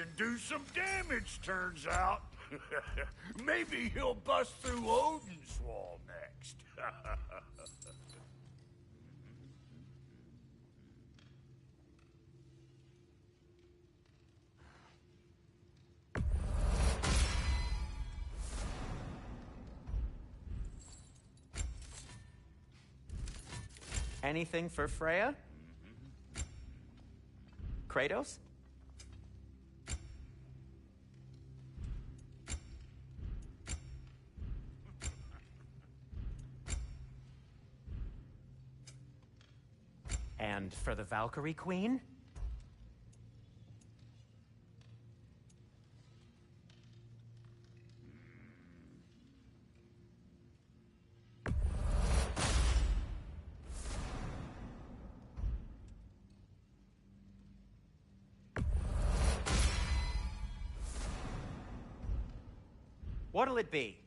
can do some damage, turns out. Maybe he'll bust through Odin's wall next. Anything for Freya? Kratos? And for the Valkyrie Queen? What'll it be?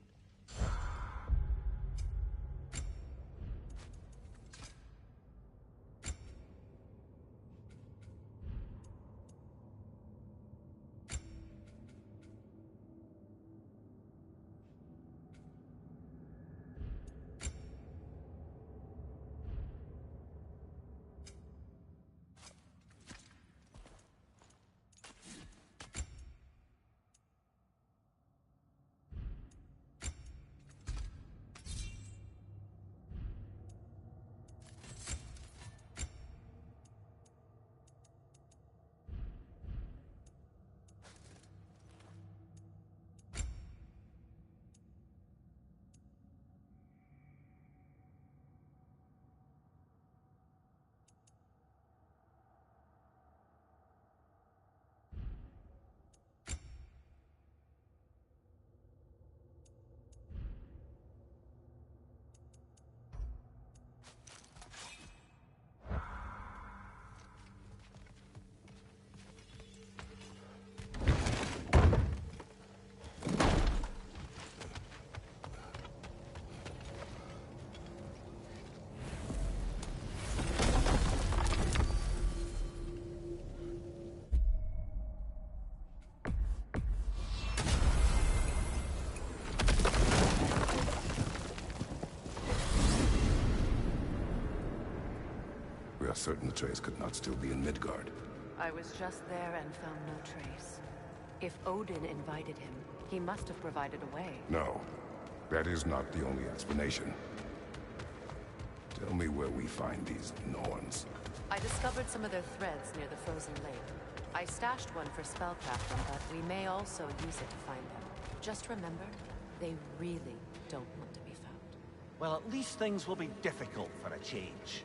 We are certain Atreus could not still be in Midgard. I was just there and found no trace. If Odin invited him, he must have provided a way. No, that is not the only explanation. Tell me where we find these Norns. I discovered some of their threads near the frozen lake. I stashed one for spellcrafting, but we may also use it to find them. Just remember, they really don't want to be found. Well, at least things will be difficult for a change.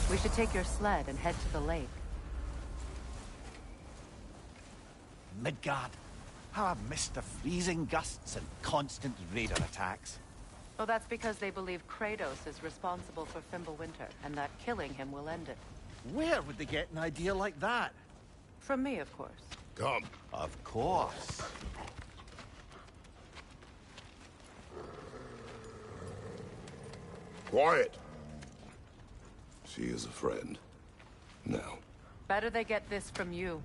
We should take your sled and head to the lake. Midgard. How I've missed the freezing gusts and constant raider attacks. Oh, that's because they believe Kratos is responsible for Fimbulwinter, and that killing him will end it. Where would they get an idea like that? From me, of course. Come. Of course. Quiet. She is a friend. Now. Better they get this from you.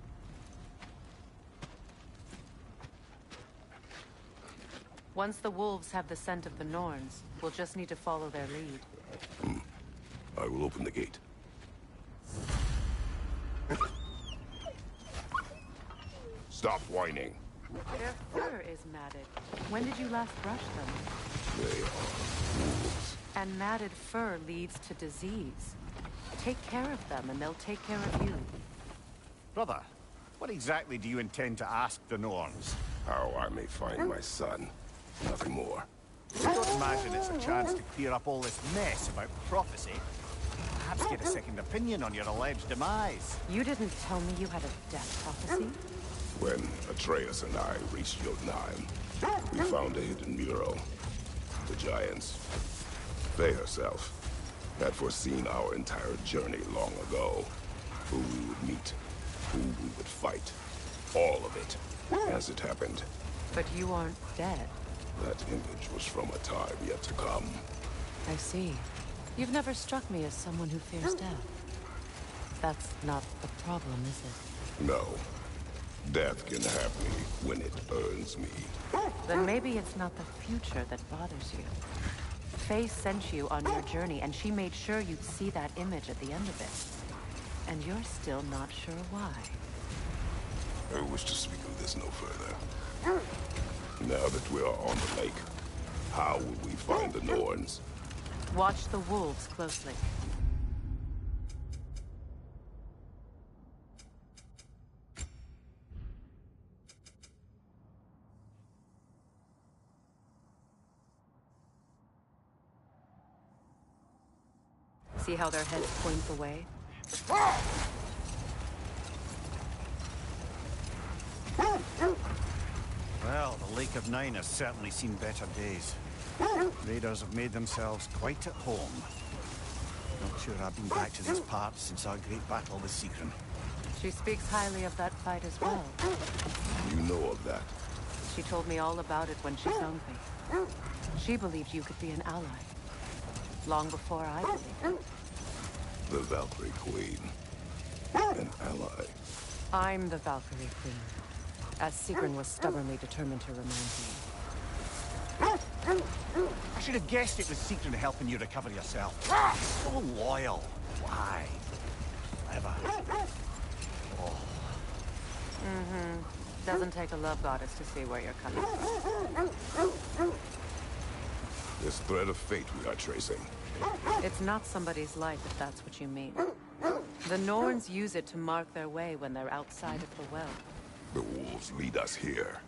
Once the wolves have the scent of the Norns, we'll just need to follow their lead. I will open the gate. Stop whining. Their fur is matted. When did you last brush them? They are wolves. And matted fur leads to disease. Take care of them, and they'll take care of you. Brother, what exactly do you intend to ask the Norns? How I may find my son. Nothing more. I don't imagine it's a chance to clear up all this mess about prophecy. Perhaps get a second opinion on your alleged demise. You didn't tell me you had a death prophecy? When Atreus and I reached Jotunheim, we found a hidden mural. The Giants, they herself, had foreseen our entire journey long ago. Who we would meet, who we would fight. All of it, as it happened. But you aren't dead. That image was from a time yet to come. I see. You've never struck me as someone who fears death. That's not the problem, is it? No. Death can have me when it earns me. Then maybe it's not the future that bothers you. Faye sent you on your journey, and she made sure you'd see that image at the end of it. And you're still not sure why. I wish to speak of this no further. Now that we are on the lake, how will we find the Norns? Watch the wolves closely. See how their heads point the way? Well, the Lake of Nine has certainly seen better days. Raiders have made themselves quite at home. Not sure I've been back to this part since our great battle with Seekron. She speaks highly of that fight as well. You know of that? She told me all about it when she found me. She believed you could be an ally. Long before I believed it. The Valkyrie Queen. An ally. I'm the Valkyrie Queen, as Seekron was stubbornly determined to remind me. I should have guessed it was Seekron helping you recover yourself. So loyal. Why? Clever. Oh. Doesn't take a love goddess to see where you're coming from. This thread of fate we are tracing. It's not somebody's life, if that's what you mean. The Norns use it to mark their way when they're outside of the well. The wolves lead us here.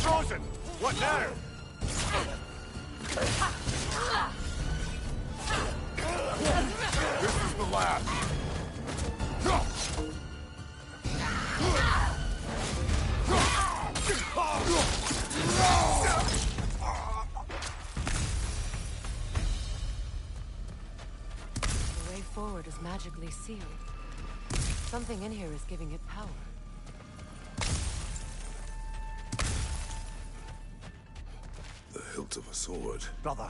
Chosen! What now? This is the last. The way forward is magically sealed. Something in here is giving it power. The hilt of a sword. Brother,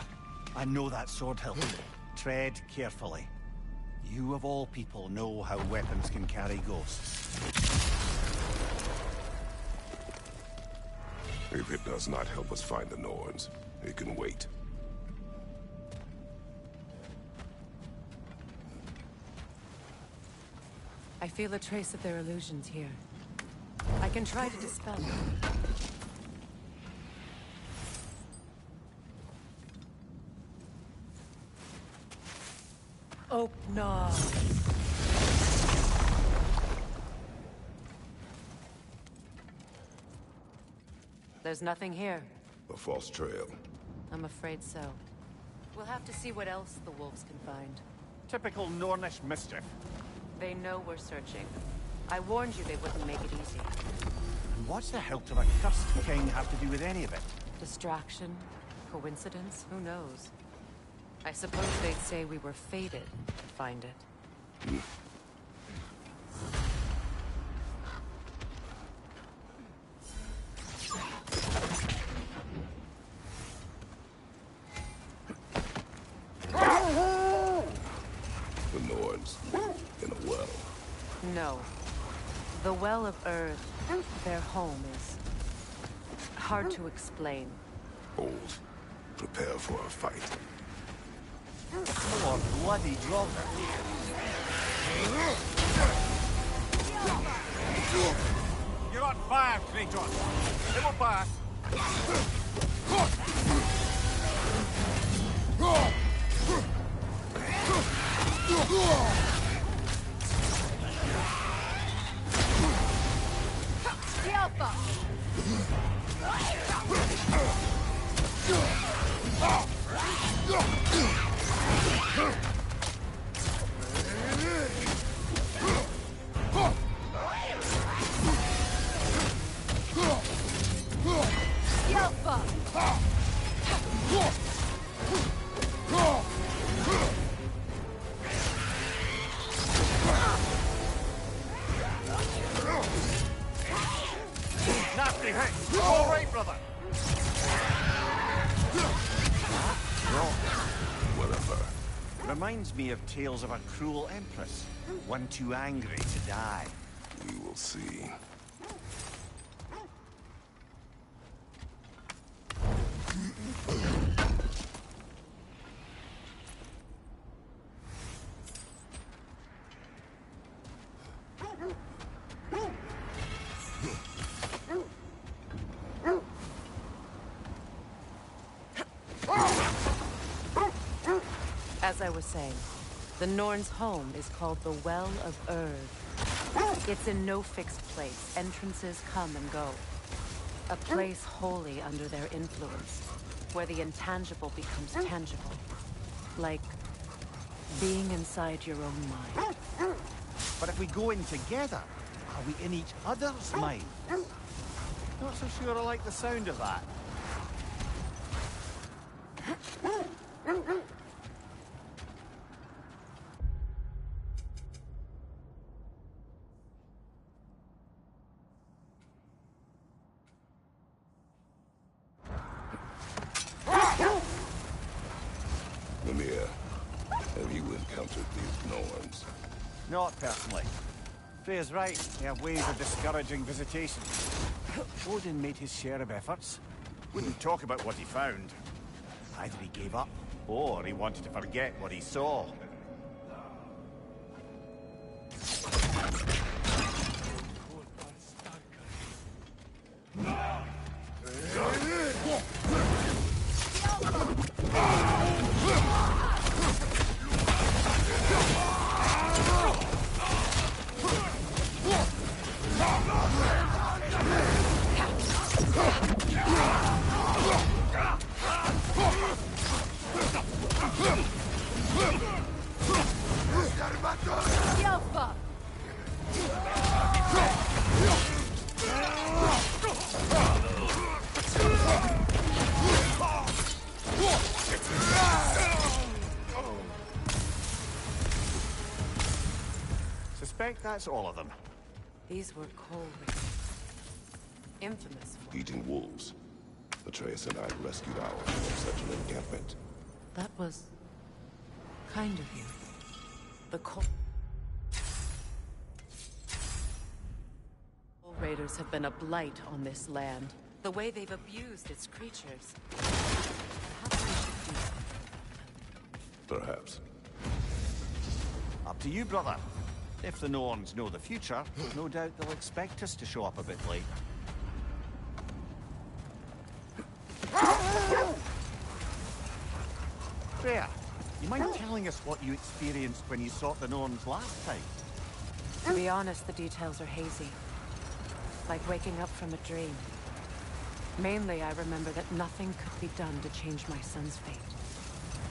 I know that sword hilt. Tread carefully. You of all people know how weapons can carry ghosts. If it does not help us find the Norns, it can wait. I feel a trace of their illusions here. I can try to dispel them. Oh, no. There's nothing here. A false trail. I'm afraid so. We'll have to see what else the wolves can find. Typical Nornish mischief. They know we're searching. I warned you they wouldn't make it easy. And what's the hilt of a cursed king have to do with any of it? Distraction? Coincidence? Who knows? I suppose they'd say we were fated to find it. The Norns in a well. No. The Well of Earth, their home, is hard to explain. Old. Prepare for a fight. Oh, bloody Robert. You're on fire, Kratos. It will pass. Nasty hit. You all right, brother? Whatever. Reminds me of tales of a cruel empress. One too angry to die. We will see. As I was saying, the Norns' home is called the Well of Earth. It's in no fixed place. Entrances come and go. A place wholly under their influence, where the intangible becomes tangible. Like being inside your own mind. But if we go in together, are we in each other's mind? Not so sure I like the sound of that. Mimir, have you encountered these Norns? Not personally. Freya's right. They have ways of discouraging visitation. Odin made his share of efforts. Wouldn't talk about what he found. Either he gave up, or he wanted to forget what he saw. Suspect that's all of them. These were cold raiders. Infamous for... Eating wolves. Atreus and I rescued ours from such an encampment. That was... kind of you. The cold raiders have been a blight on this land. The way they've abused its creatures. Perhaps we should do something. Perhaps. Up to you, brother. If the Norns know the future, no doubt they'll expect us to show up a bit late. Freya, you mind telling us what you experienced when you sought the Norns last time? To be honest, the details are hazy. Like waking up from a dream. Mainly, I remember that nothing could be done to change my son's fate,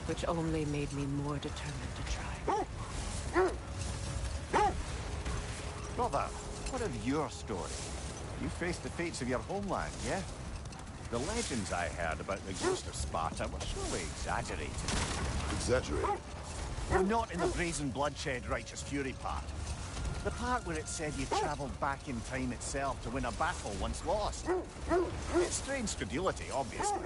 which only made me more determined to try. Brother, what of your story? You faced the fates of your homeland, yeah? The legends I heard about the ghost of Sparta were surely exaggerated. Exaggerated? Well, not in the brazen bloodshed righteous fury part. The part where it said you travelled back in time itself to win a battle once lost. It's strange credulity, obviously.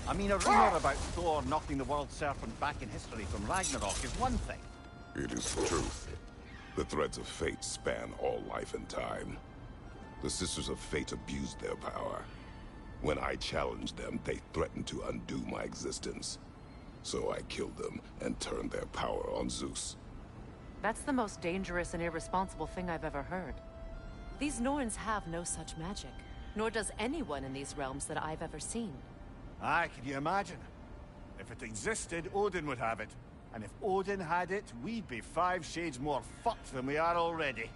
I mean, a rumour about Thor knocking the world serpent back in history from Ragnarok is one thing. It is the truth. The threads of fate span all life and time. The Sisters of Fate abused their power. When I challenged them, they threatened to undo my existence. So I killed them and turned their power on Zeus. That's the most dangerous and irresponsible thing I've ever heard. These Norns have no such magic, nor does anyone in these realms that I've ever seen. Aye, can you imagine? If it existed, Odin would have it. And if Odin had it, we'd be 5 shades more fucked than we are already.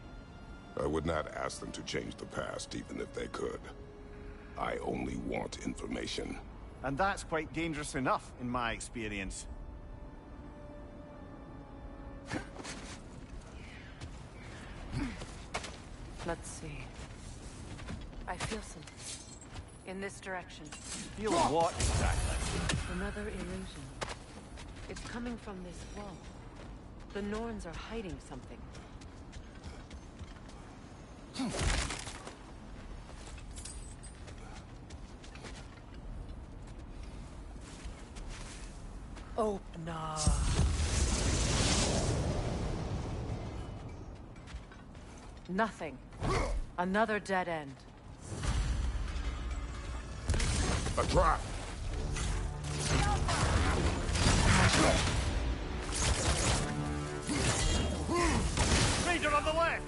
I would not ask them to change the past, even if they could. I only want information. And that's quite dangerous enough, in my experience. Let's see. I feel something. In this direction. Feel what, exactly? Another illusion. It's coming from this wall. The Norns are hiding something. Oh, no. Nothing. Another dead end. A trap! Raider on the left!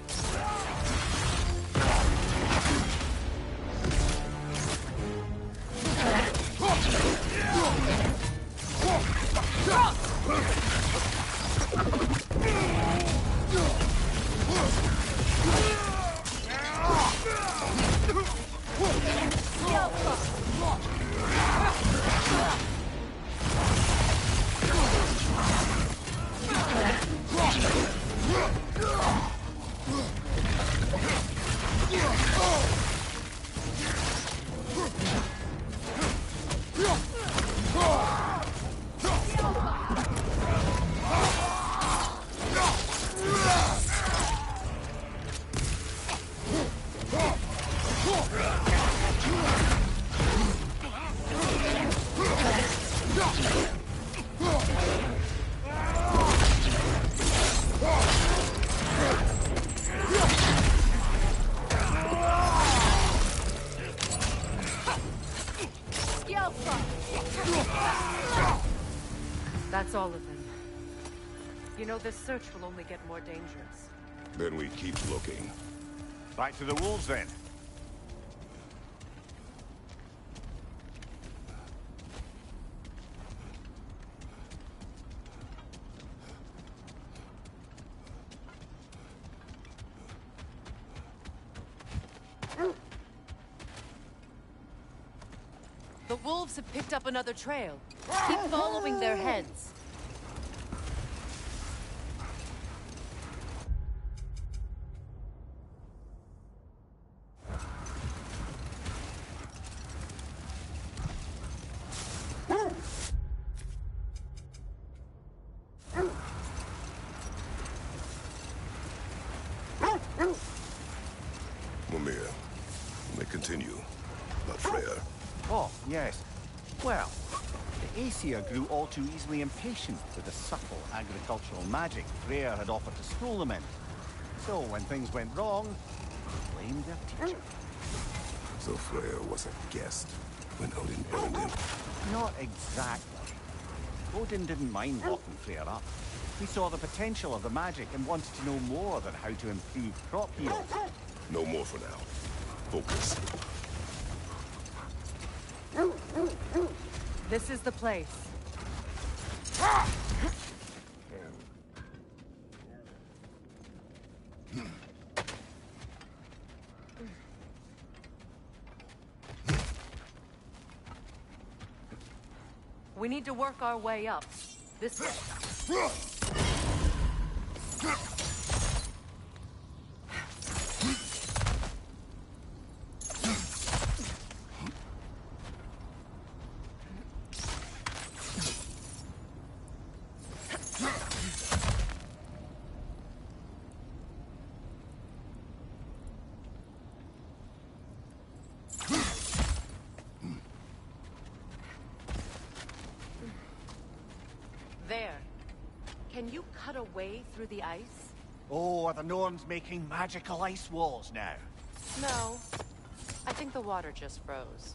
That's all of them. You know, this search will only get more dangerous. Then we keep looking. Back to the wolves, then. The wolves have picked up another trail. Keep following their heads. Mimir, may continue. But Freya, Oh, yes. Well, the Aesir grew all too easily impatient with the subtle agricultural magic Freya had offered to school them in. So when things went wrong, they blamed their teacher. so Freya was a guest when Odin burned him. Not exactly. Odin didn't mind locking Freya up. He saw the potential of the magic and wanted to know more than how to improve crop yields. No more for now. Focus. This is the place. We need to work our way up. This way. There. Can you cut a way through the ice? Oh, are the Norns making magical ice walls now? No. I think the water just froze.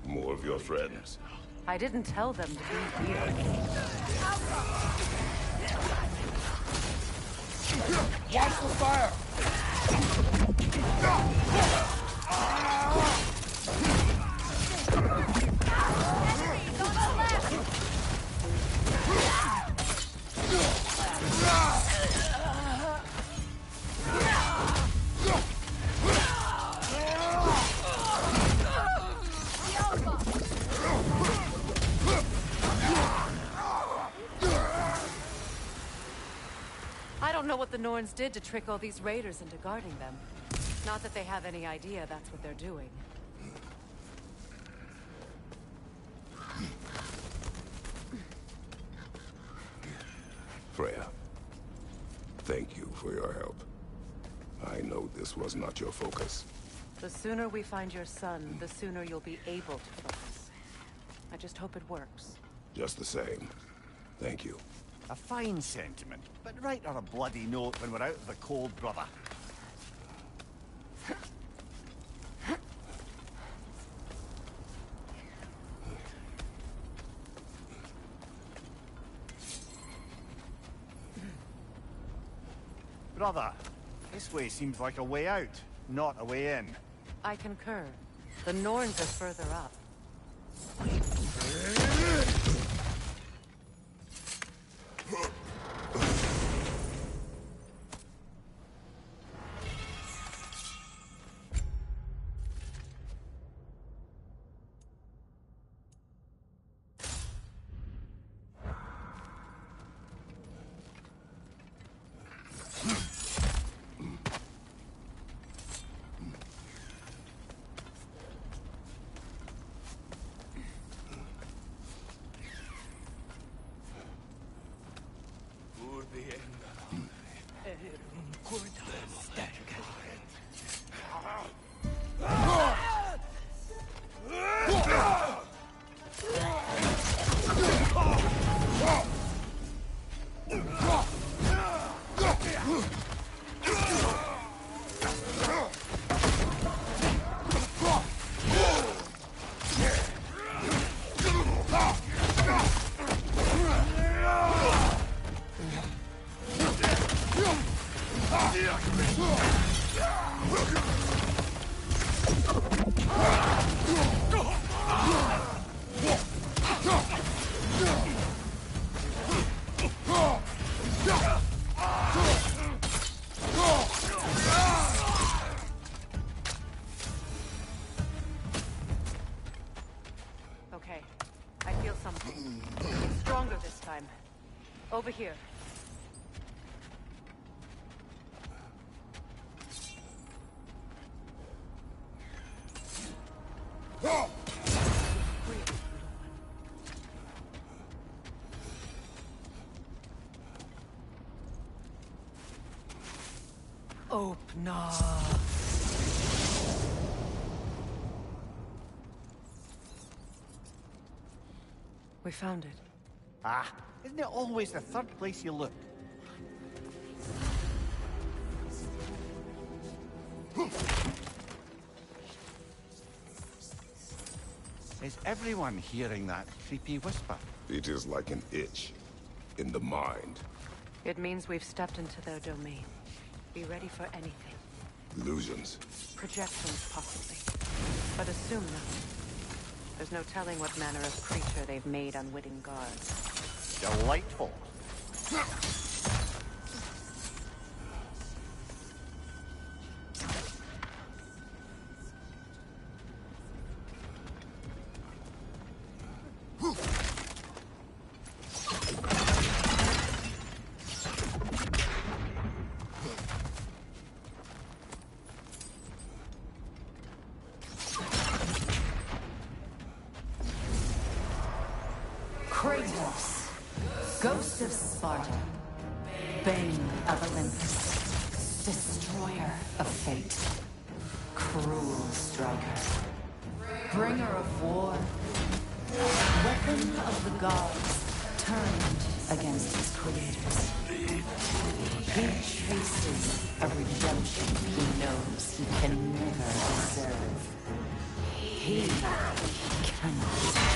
More of your friends. I didn't tell them to be here. Watch the fire! I don't know what the Norns did to trick all these raiders into guarding them. Not that they have any idea that's what they're doing. Freya, thank you for your help. I know this was not your focus. The sooner we find your son, the sooner you'll be able to focus. I just hope it works. Just the same, thank you. A fine sentiment, but write her a bloody note when we're out of the cold, brother. Brother, this way seems like a way out, not a way in. I concur. The Norns are further up. Over here. Open up. We found it. Ah, isn't it always the third place you look? Is everyone hearing that creepy whisper? It is like an itch in the mind. It means we've stepped into their domain. Be ready for anything. Illusions. Projections, possibly. But assume nothing. There's no telling what manner of creature they've made unwitting guards. Delightful. Kratos, Ghost of Sparta, Bane of Olympus, Destroyer of Fate, Cruel Striker, Bringer of War, Weapon of the Gods, turned against its creators. He chases a redemption he knows he can never deserve. He cannot.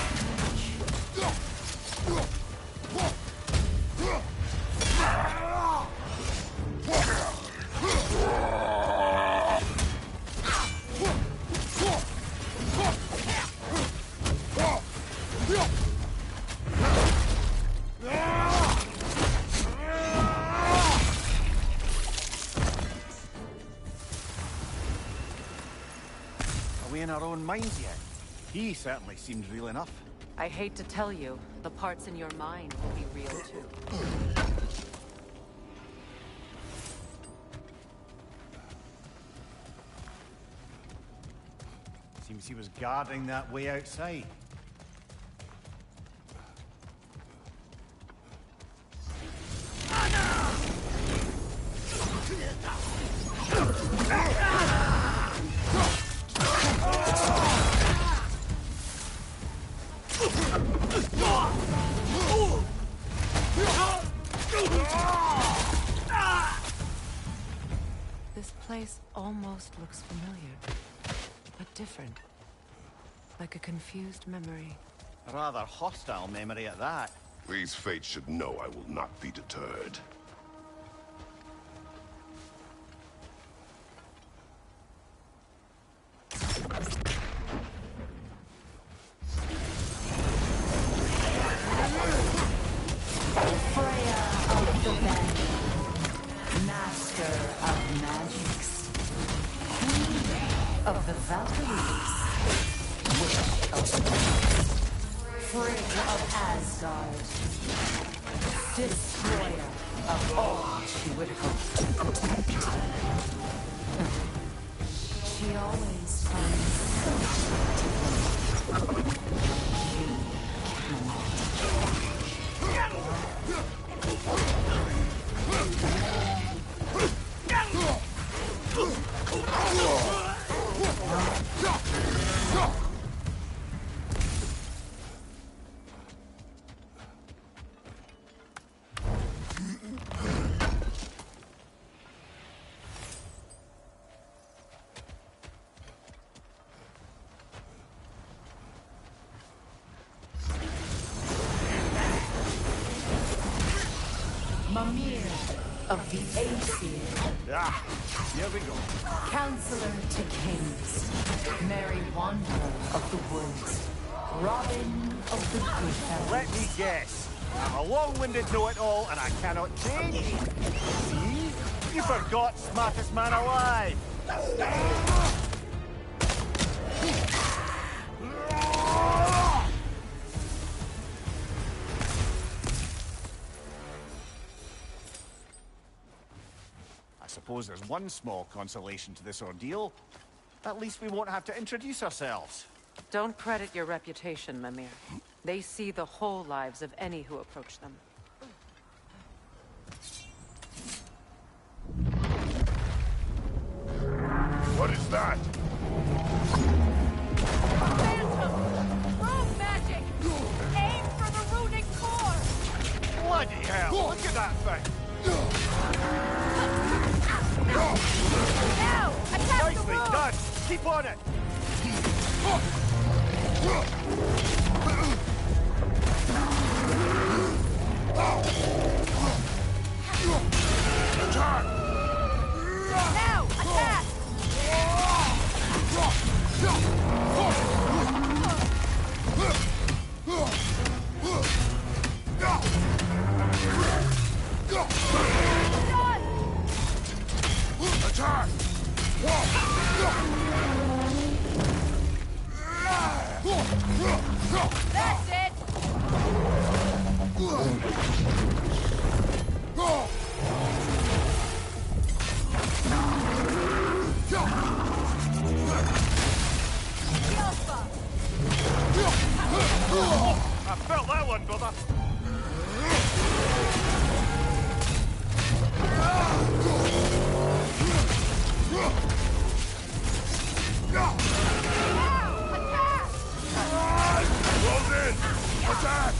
Are we in our own minds yet? He certainly seems real enough. I hate to tell you, the parts in your mind will be real too. Seems he was guarding that way outside. This place almost looks familiar, but different. Like a confused memory. A rather hostile memory at that. These fates should know I will not be deterred. Freya of the Band, Master of Magics, Queen of the Valkyries, Witch of the Gods, Frigg of Asgard, Destroyer of all she would hope to protect. She always finds something to blame. She cannot. Mimir of the Aesir, Ah, here we go. Counselor to Kings, Merry Wanderer of the Woods, Robin of the Good Fellows. Let me guess. I'm a long-winded know-it-all, and I cannot change. See? You forgot smartest man alive. suppose there's one small consolation to this ordeal. At least we won't have to introduce ourselves. Don't credit your reputation, Mimir. They see the whole lives of any who approach them. What is that? Phantom! Room magic! Aim for the runic core! Bloody hell! Look at that thing! Now! Attack the Nicely room! done! Keep on it! Attack! Now! Attack! Done! Attack! That's it! Alpha! I felt that one, brother! Now! Attack! Close in! Attack!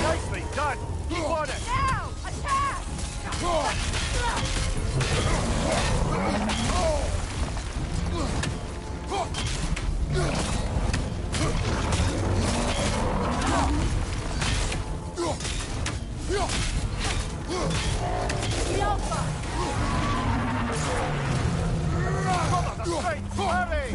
Nicely done! Keep on it! Now! Attack! Alpha! Brother, hurry!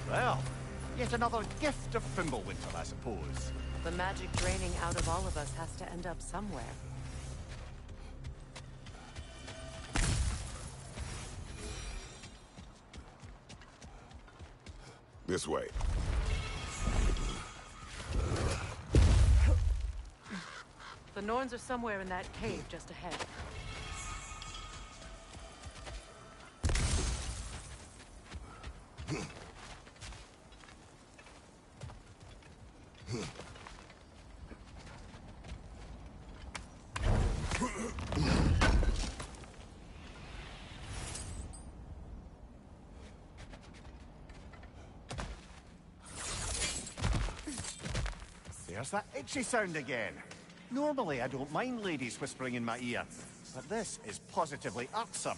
Well, yet another gift of Fimbulwinter, I suppose. The magic draining out of all of us has to end up somewhere. This way. The Norns are somewhere in that cave just ahead. There's that itchy sound again. Normally, I don't mind ladies whispering in my ear, but this is positively irksome.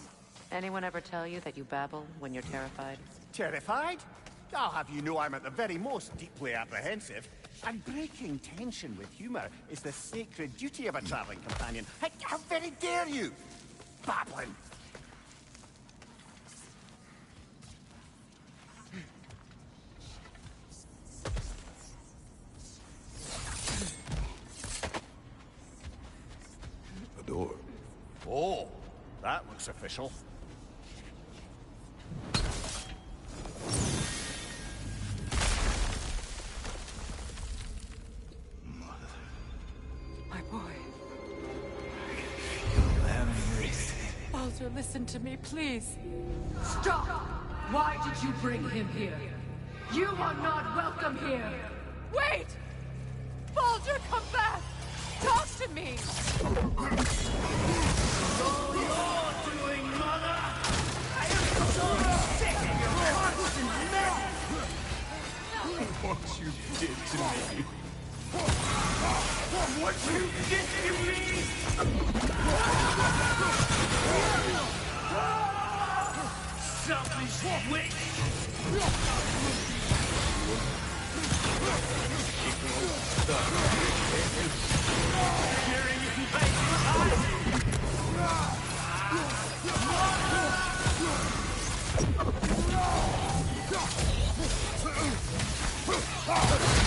Anyone ever tell you that you babble when you're terrified? Terrified? I'll have you know I'm at the very most deeply apprehensive. And breaking tension with humor is the sacred duty of a traveling companion. How very dare you! Babbling! A door. Oh, that looks official. My boy. Everything. Baldur, listen to me, please. Stop! Why did you bring him here? You are not welcome here! Wait! Baldur, come back! Talk to me! What you did to me. What you did to me! Selfish witch!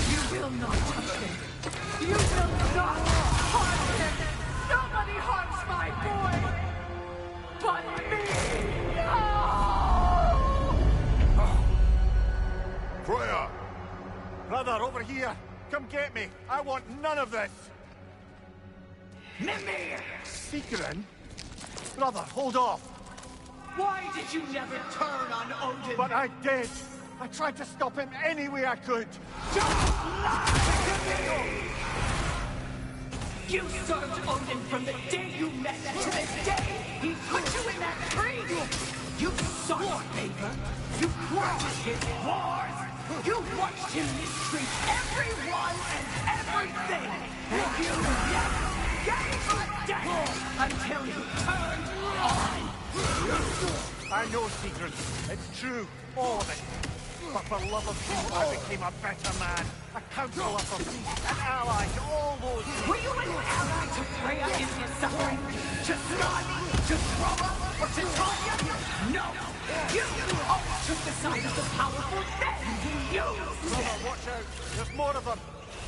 You will not over here! Come get me! I want none of this! Mimir! Secret? Brother, hold off! Why did you never turn on Odin? But I did! I tried to stop him any way I could! Don't lie to me! You served Odin from the day you met him to the day he put you in that tree! You sought favor! You wanted his wars! You watched him mistreat everyone and everything! And you never gave a damn until you turned on you! I know, Secret. It's true. All of it. But for love of peace, I became a better man. A counselor for peace. An ally to all those... Were you an ally to Freya in his suffering? To Skadi? To Roma? Or to Tanya? No! You always took the side of the powerful, then you Brother, watch out. There's more of them.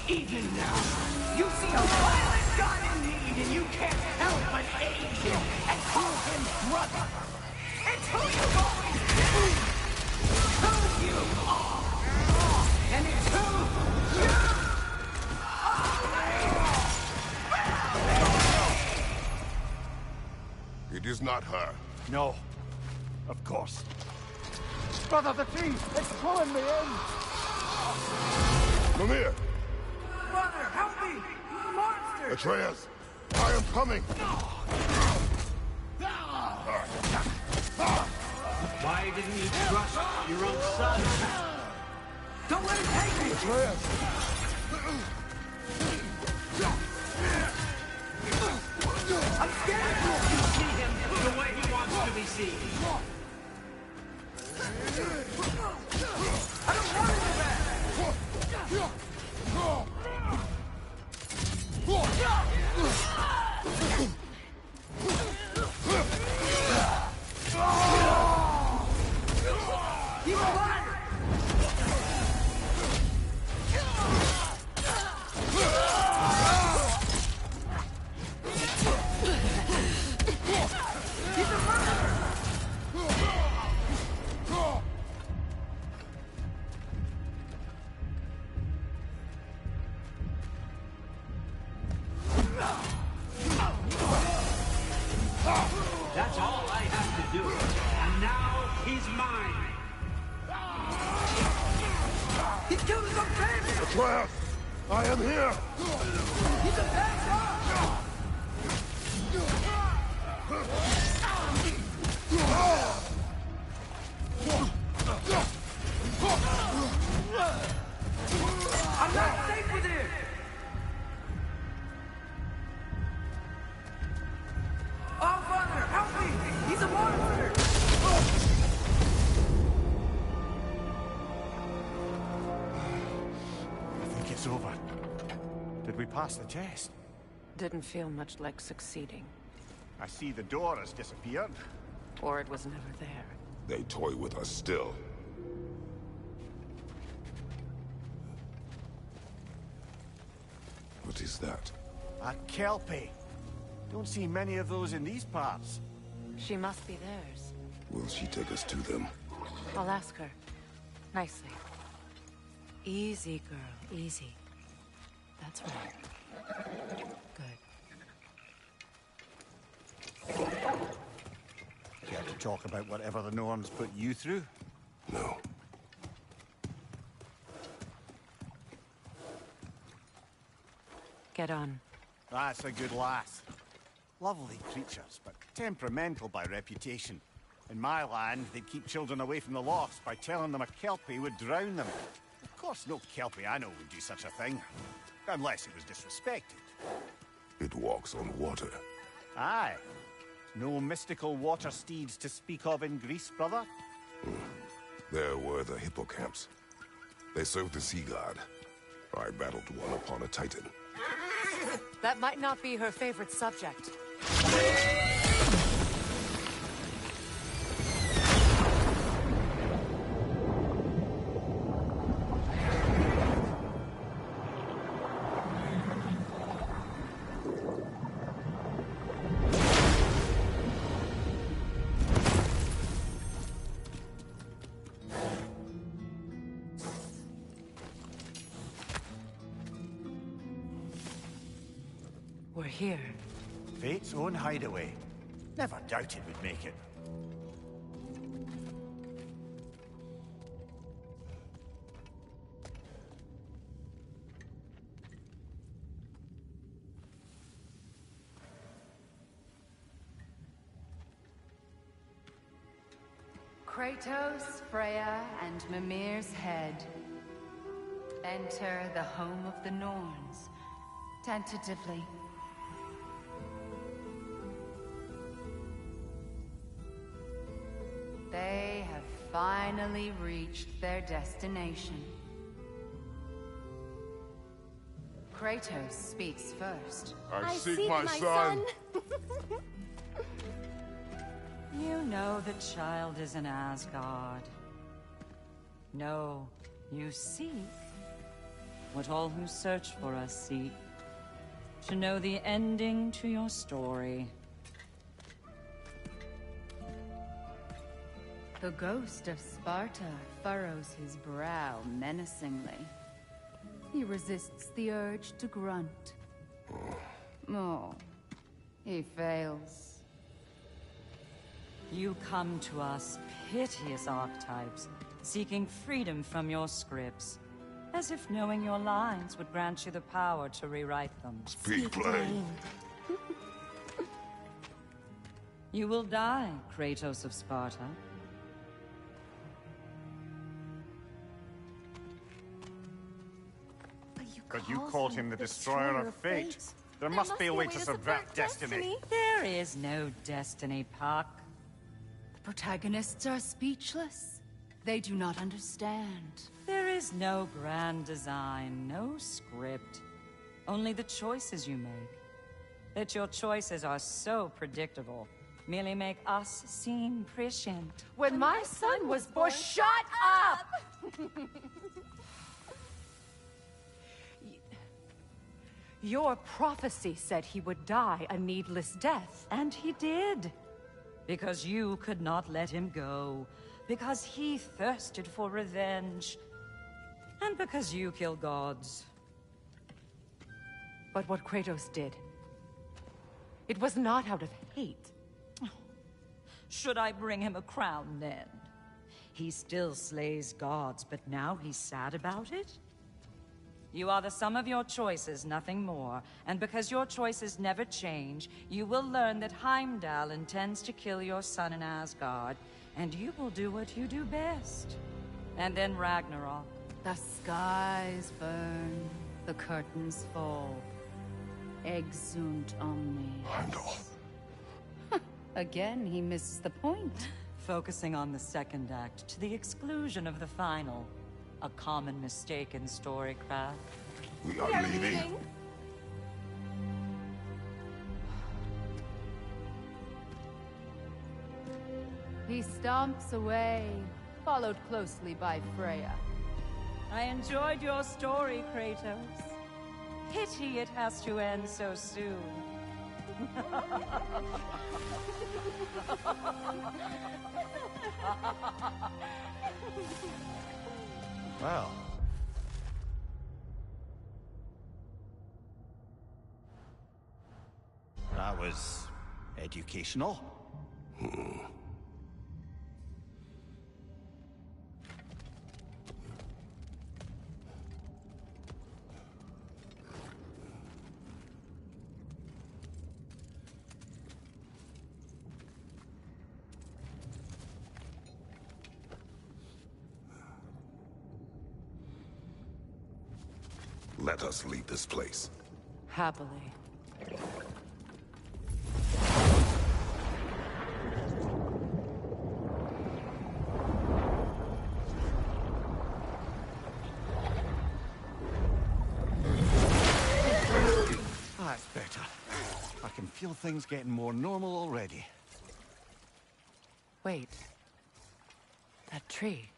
Even now, you see a violent god in need and you can't help but aid him and call him brother. It's who you've always been. Who you are. And it's who you are. It is not her. No. Of course. Brother, the tree! It's pulling me in! Mimir! Brother, help me! Monster! Atreus! I am coming! Why didn't you trust your own son? Don't let him take me! Atreus! I'm scared! You see him the way he wants to be seen. I don't want him back! He's alive! He's a murderer! That's all I have to do. And now he's mine. He killed his own family! Atreus! I am here! He's a bastard! I'm not safe with him! Oh, Father, help me! He's a monster! I think it's over. Did we pass the test? Didn't feel much like succeeding. I see the door has disappeared. Or it was never there. They toy with us still. What is that? A Kelpie. Don't see many of those in these parts. She must be theirs. Will she take us to them? I'll ask her. Nicely. Easy, girl. Easy. That's right. Good. Care to talk about whatever the Norns put you through? No. Get on. That's a good lass. Lovely creatures, but temperamental by reputation. In my land, they'd keep children away from the lost by telling them a Kelpie would drown them. Of course, no Kelpie I know would do such a thing. Unless it was disrespected. It walks on water. Aye. No mystical water steeds to speak of in Greece, brother? There were the hippocamps. They served the sea god. I battled one upon a titan. That might not be her favorite subject. We're here. Fate's own hideaway. Never doubted we'd make it. Kratos, Freya, and Mimir's head. Enter the home of the Norns, tentatively. They have finally reached their destination. Kratos speaks first. I seek my son. You know the child is in Asgard. No, you seek what all who search for us seek. To know the ending to your story. The ghost of Sparta furrows his brow menacingly. He resists the urge to grunt. Oh, he fails. You come to us, piteous archetypes, seeking freedom from your scripts. As if knowing your lines would grant you the power to rewrite them. Speak plain. You will die, Kratos of Sparta. But you called him the destroyer of fate. There must be a way to subvert destiny. There is no destiny, Puck. The protagonists are speechless. They do not understand. There is no grand design, no script. Only the choices you make. That your choices are so predictable merely make us seem prescient. When my son was born, shut up! Your prophecy said he would die a needless death. And he did. Because you could not let him go. Because he thirsted for revenge. And because you kill gods. But what Kratos did, it was not out of hate. Should I bring him a crown then? He still slays gods, but now he's sad about it? You are the sum of your choices, nothing more. And because your choices never change, you will learn that Heimdall intends to kill your son in Asgard, and you will do what you do best. And then Ragnarok. The skies burn, the curtains fall. Exunt omnes. Heimdall. Again, he misses the point. Focusing on the second act to the exclusion of the final. A common mistake in storycraft. We are leaving. He stomps away, followed closely by Freya. I enjoyed your story, Kratos. Pity it has to end so soon. Well. That was educational. Let us leave this place. Happily. That's better. I can feel things getting more normal already. Wait. That tree.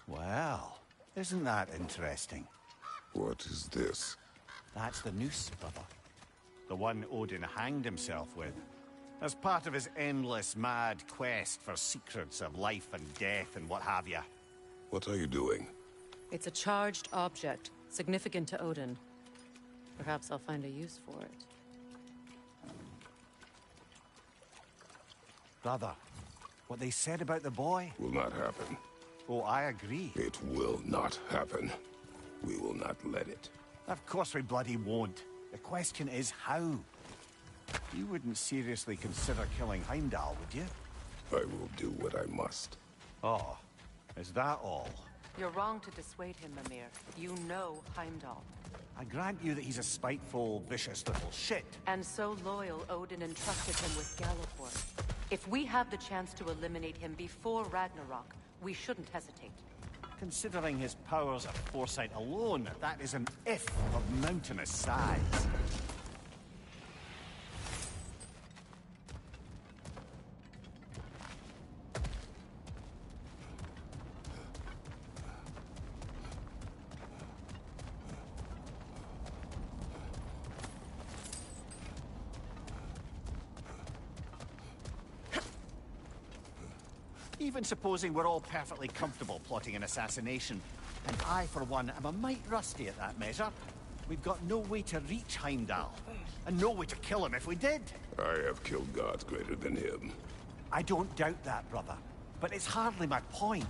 Well, isn't that interesting? What is this? That's the noose, brother. The one Odin hanged himself with. As part of his endless, mad quest for secrets of life and death and what have you. What are you doing? It's a charged object, significant to Odin. Perhaps I'll find a use for it. Brother, what they said about the boy? Will not happen. Oh, I agree. It will not happen. We will not let it. Of course we bloody won't. The question is how. You wouldn't seriously consider killing Heimdall, would you? I will do what I must. Oh, is that all? You're wrong to dissuade him, Mimir. You know Heimdall. I grant you that he's a spiteful, vicious little shit. And so loyal, Odin entrusted him with Galliford. If we have the chance to eliminate him before Ragnarok, we shouldn't hesitate. Considering his powers of foresight alone, that is an if of mountainous size. Even supposing we're all perfectly comfortable plotting an assassination, and I, for one, am a mite rusty at that measure. We've got no way to reach Heimdall, and no way to kill him if we did. I have killed gods greater than him. I don't doubt that, brother, but it's hardly my point.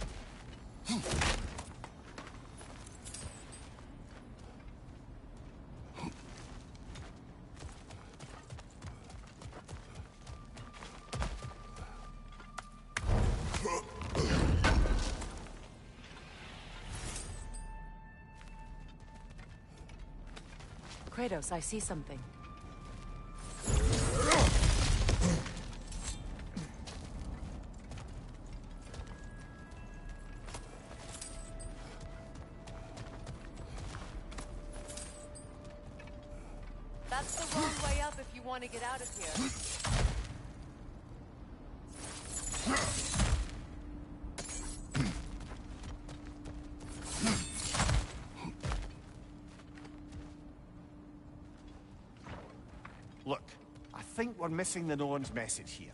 Kratos, I see something. That's the wrong way up if you want to get out of here. Look, I think we're missing the Norn's message here.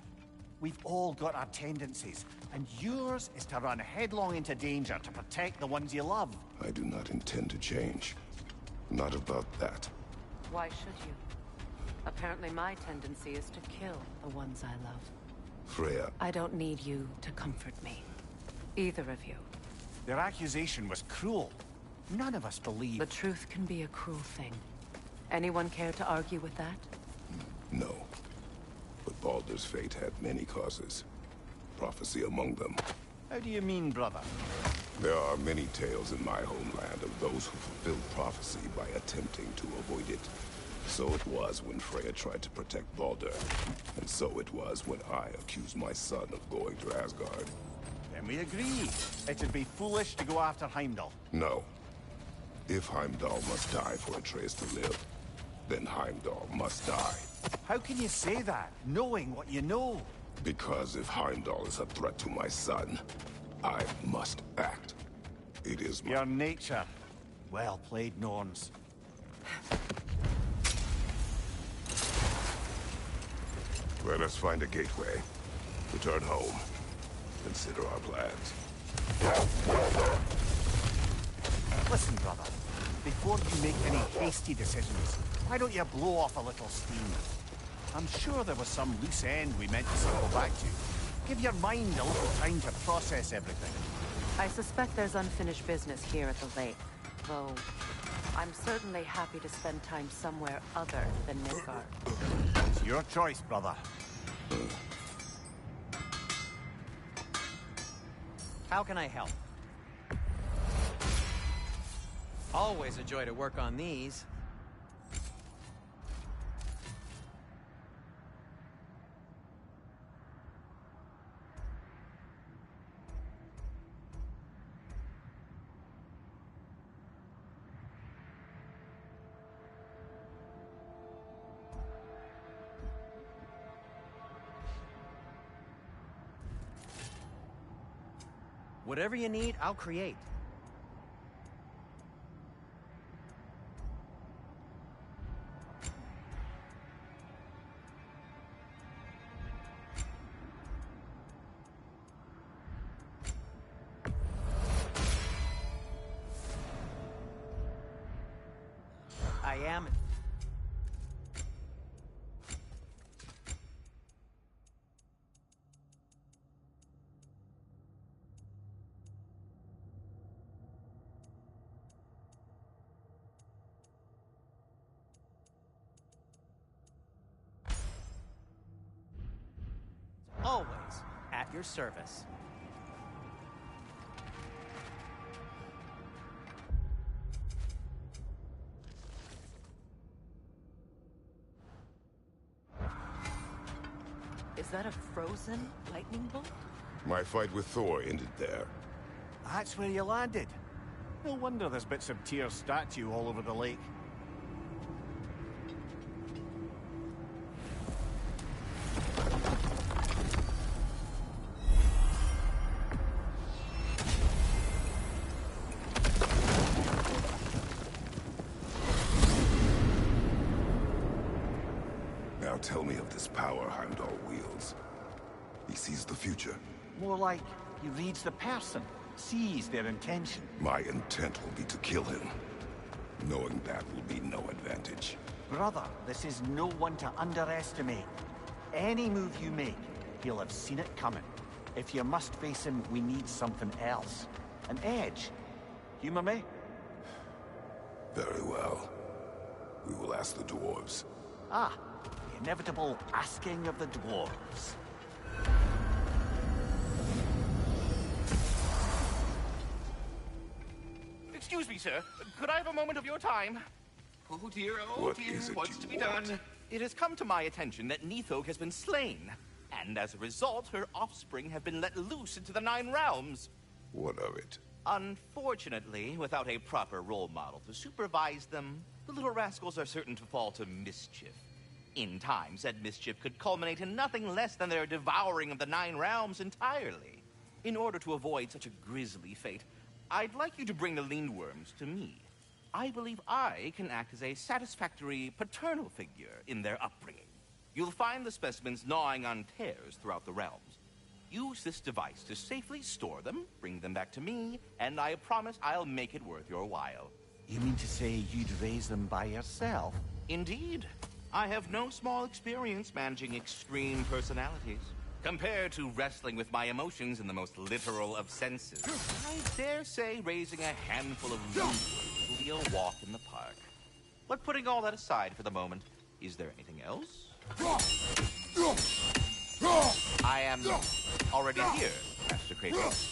We've all got our tendencies, and yours is to run headlong into danger to protect the ones you love. I do not intend to change. Not about that. Why should you? Apparently my tendency is to kill the ones I love. Freya, I don't need you to comfort me. Either of you. Their accusation was cruel. None of us believe... The truth can be a cruel thing. Anyone care to argue with that? no. But Baldur's fate had many causes. Prophecy among them. How do you mean, brother? There are many tales in my homeland of those who fulfilled prophecy by attempting to avoid it. So it was when Freya tried to protect Baldur. And so it was when I accused my son of going to Asgard. Then we agree. It'd be foolish to go after Heimdall. No. If Heimdall must die for Atreus to live, then Heimdall must die. How can you say that, knowing what you know? Because if Heimdall is a threat to my son, I must act. It is my... Your nature. Well played, Norns. Let us find a gateway. Return home. Consider our plans. Listen, brother. Before you make any hasty decisions, why don't you blow off a little steam? I'm sure there was some loose end we meant to circle back to. Give your mind a little time to process everything. I suspect there's unfinished business here at the lake. Though, I'm certainly happy to spend time somewhere other than Midgard. It's your choice, brother. How can I help? Always a joy to work on these. Whatever you need, I'll create. I am... your service. Is that a frozen lightning bolt? My fight with Thor ended there. That's where you landed. No wonder there's bits of Tyr's statue all over the lake. Now tell me of this power Heimdall wields. He sees the future. More like he reads the person, sees their intention. My intent will be to kill him. Knowing that will be no advantage. Brother, this is no one to underestimate. Any move you make, he'll have seen it coming. If you must face him, we need something else. An edge. Humor me? Very well. We will ask the dwarves. Ah, the inevitable asking of the dwarves. Excuse me, sir. Could I have a moment of your time? Oh dear, What is it what's you to be want? done? It has come to my attention that Nithog has been slain, and as a result, her offspring have been let loose into the Nine Realms. What of it? Unfortunately, without a proper role model to supervise them, the little rascals are certain to fall to mischief. In time, said mischief could culminate in nothing less than their devouring of the Nine Realms entirely. In order to avoid such a grisly fate, I'd like you to bring the Lindworms to me. I believe I can act as a satisfactory paternal figure in their upbringing. You'll find the specimens gnawing on tears throughout the realms. Use this device to safely store them, bring them back to me, and I promise I'll make it worth your while. You mean to say you'd raise them by yourself? Indeed. I have no small experience managing extreme personalities. Compared to wrestling with my emotions in the most literal of senses, I dare say raising a handful of Lindworms will be a walk in the park. But putting all that aside for the moment, is there anything else? I am already here, Master Kratos.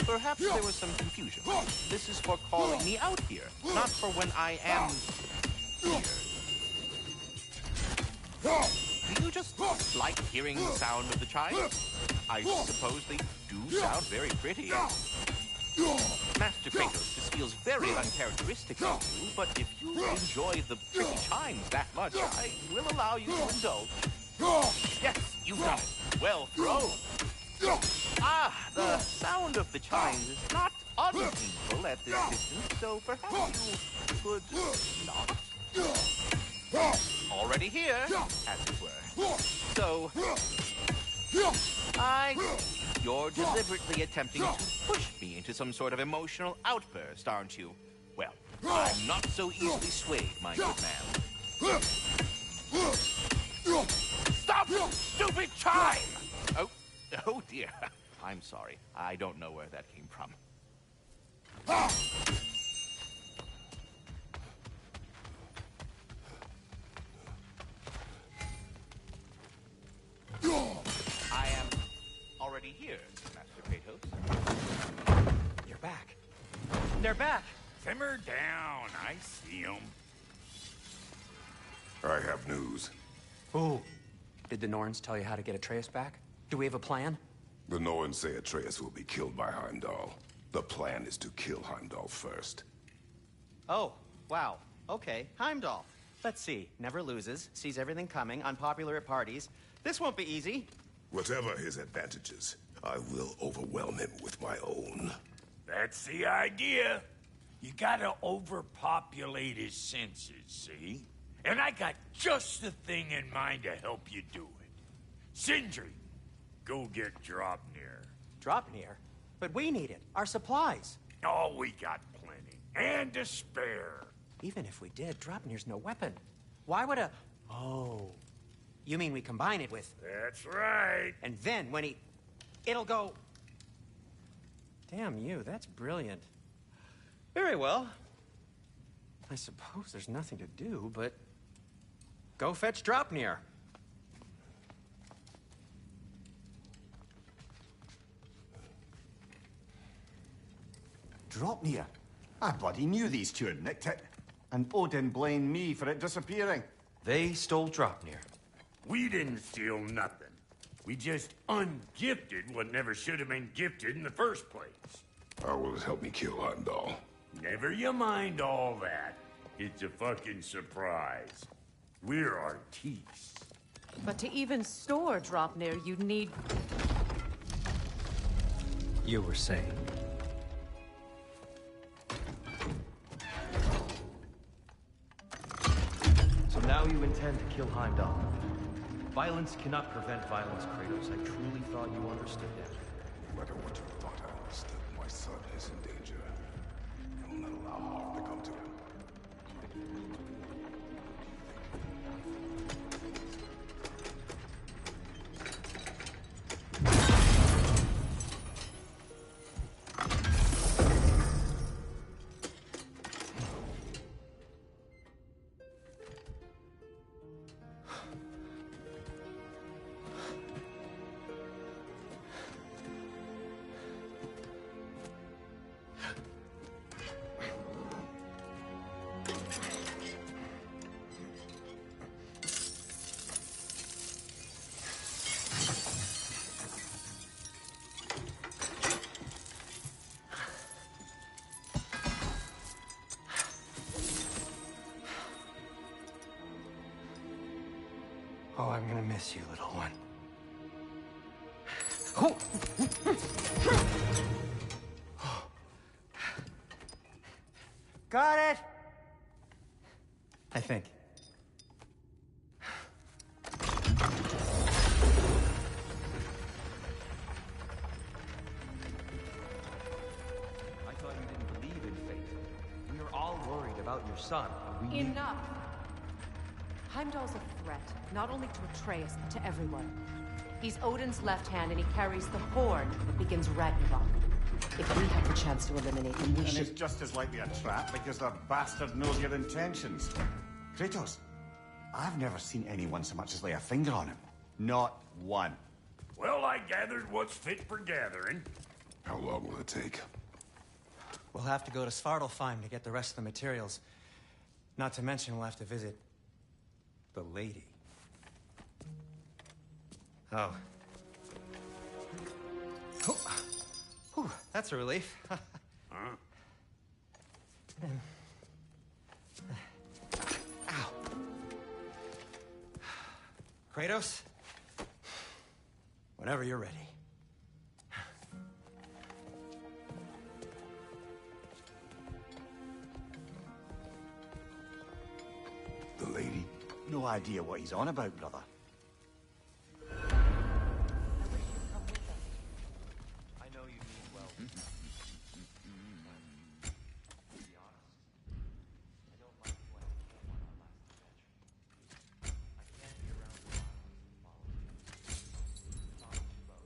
Perhaps there was some confusion. This is for calling me out here, not for when I am here. Do you just like hearing the sound of the chimes? I suppose they do sound very pretty. Master Kratos, this feels very uncharacteristic of you, but if you enjoy the pretty chimes that much, I will allow you to indulge. Yes, you've done it. Well thrown. Ah, the sound of the chimes is not unpainful at this distance, so perhaps you could not? Already here, as it were. So, I see. You're deliberately attempting to push me into some sort of emotional outburst, aren't you? Well, I'm not so easily swayed, my good man. Stop, stupid chime! Oh dear. I'm sorry. I don't know where that came from. I am already here, Master Kratos. You're back. They're back! Simmer down. I see them. I have news. Ooh. Did the Norns tell you how to get Atreus back? Do we have a plan? The Norns say Atreus will be killed by Heimdall. The plan is to kill Heimdall first. Oh, wow. Okay, Heimdall. Let's see. Never loses, sees everything coming, unpopular at parties. This won't be easy. Whatever his advantages, I will overwhelm him with my own. That's the idea. You gotta overpopulate his senses, see? And I got just the thing in mind to help you do it. Sindri, go get Draupnir. Draupnir? But we need it. Our supplies. Oh, we got plenty. And to spare. Even if we did, Draupnir's no weapon. Why would a... Oh. You mean we combine it with... That's right. And then when he... It'll go... Damn you, that's brilliant. Very well. I suppose there's nothing to do, but... Go fetch Draupnir. Dropnir. I bloody knew these two had nicked it. And Odin blamed me for it disappearing. They stole Dropnir. We didn't steal nothing. We just ungifted what never should have been gifted in the first place. How will it help me kill Heimdall? Never you mind all that. It's a fucking surprise. We're artistes. But to even store Dropnir, you'd need... You were saying? So now you intend to kill Heimdall. Violence cannot prevent violence, Kratos. I truly thought you understood that. No matter what you thought I understood, my son is in danger. I will not allow harm to come to him. Oh, I'm gonna miss you, little one. Got it! I think. I thought you didn't believe in fate. We were all worried about your son. We knew- Enough! Heimdall's a threat, not only to Atreus, but to everyone. He's Odin's left hand, and he carries the horn that begins Ragnarok. If we have the chance to eliminate him, we And should... it's just as likely a trap because the bastard knows your intentions. Kratos, I've never seen anyone so much as lay a finger on him. Not one. Well, I gathered what's fit for gathering. How long will it take? We'll have to go to Svartalfheim to get the rest of the materials. Not to mention we'll have to visit the lady. Oh. Whew, that's a relief. Ow. Kratos? Whenever you're ready. The lady? No idea what he's on about, brother. I know you mean well. To be honest, I don't like what I came on our last adventure. I can't be around the violence and politics. Talk about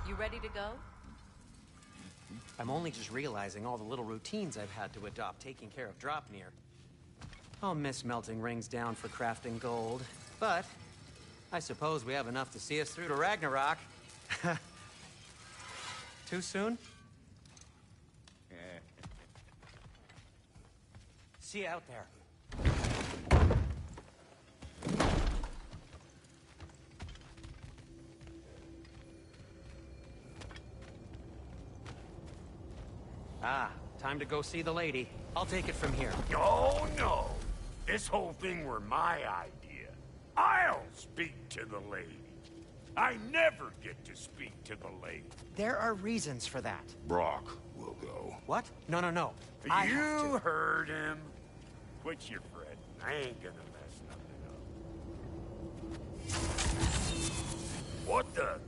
You ready to go? I'm only just realizing all the little routines I've had to adopt taking care of Dropnir. I'll miss melting rings down for crafting gold, but I suppose we have enough to see us through to Ragnarok. Too soon? See you out there. Ah, time to go see the lady. I'll take it from here. Oh, no. This whole thing were my idea. I'll speak to the lady. I never get to speak to the lady. There are reasons for that. Brock will go. What? No, no, no. I have You to. heard him. Quit your fretting. I ain't gonna mess nothing up. What the?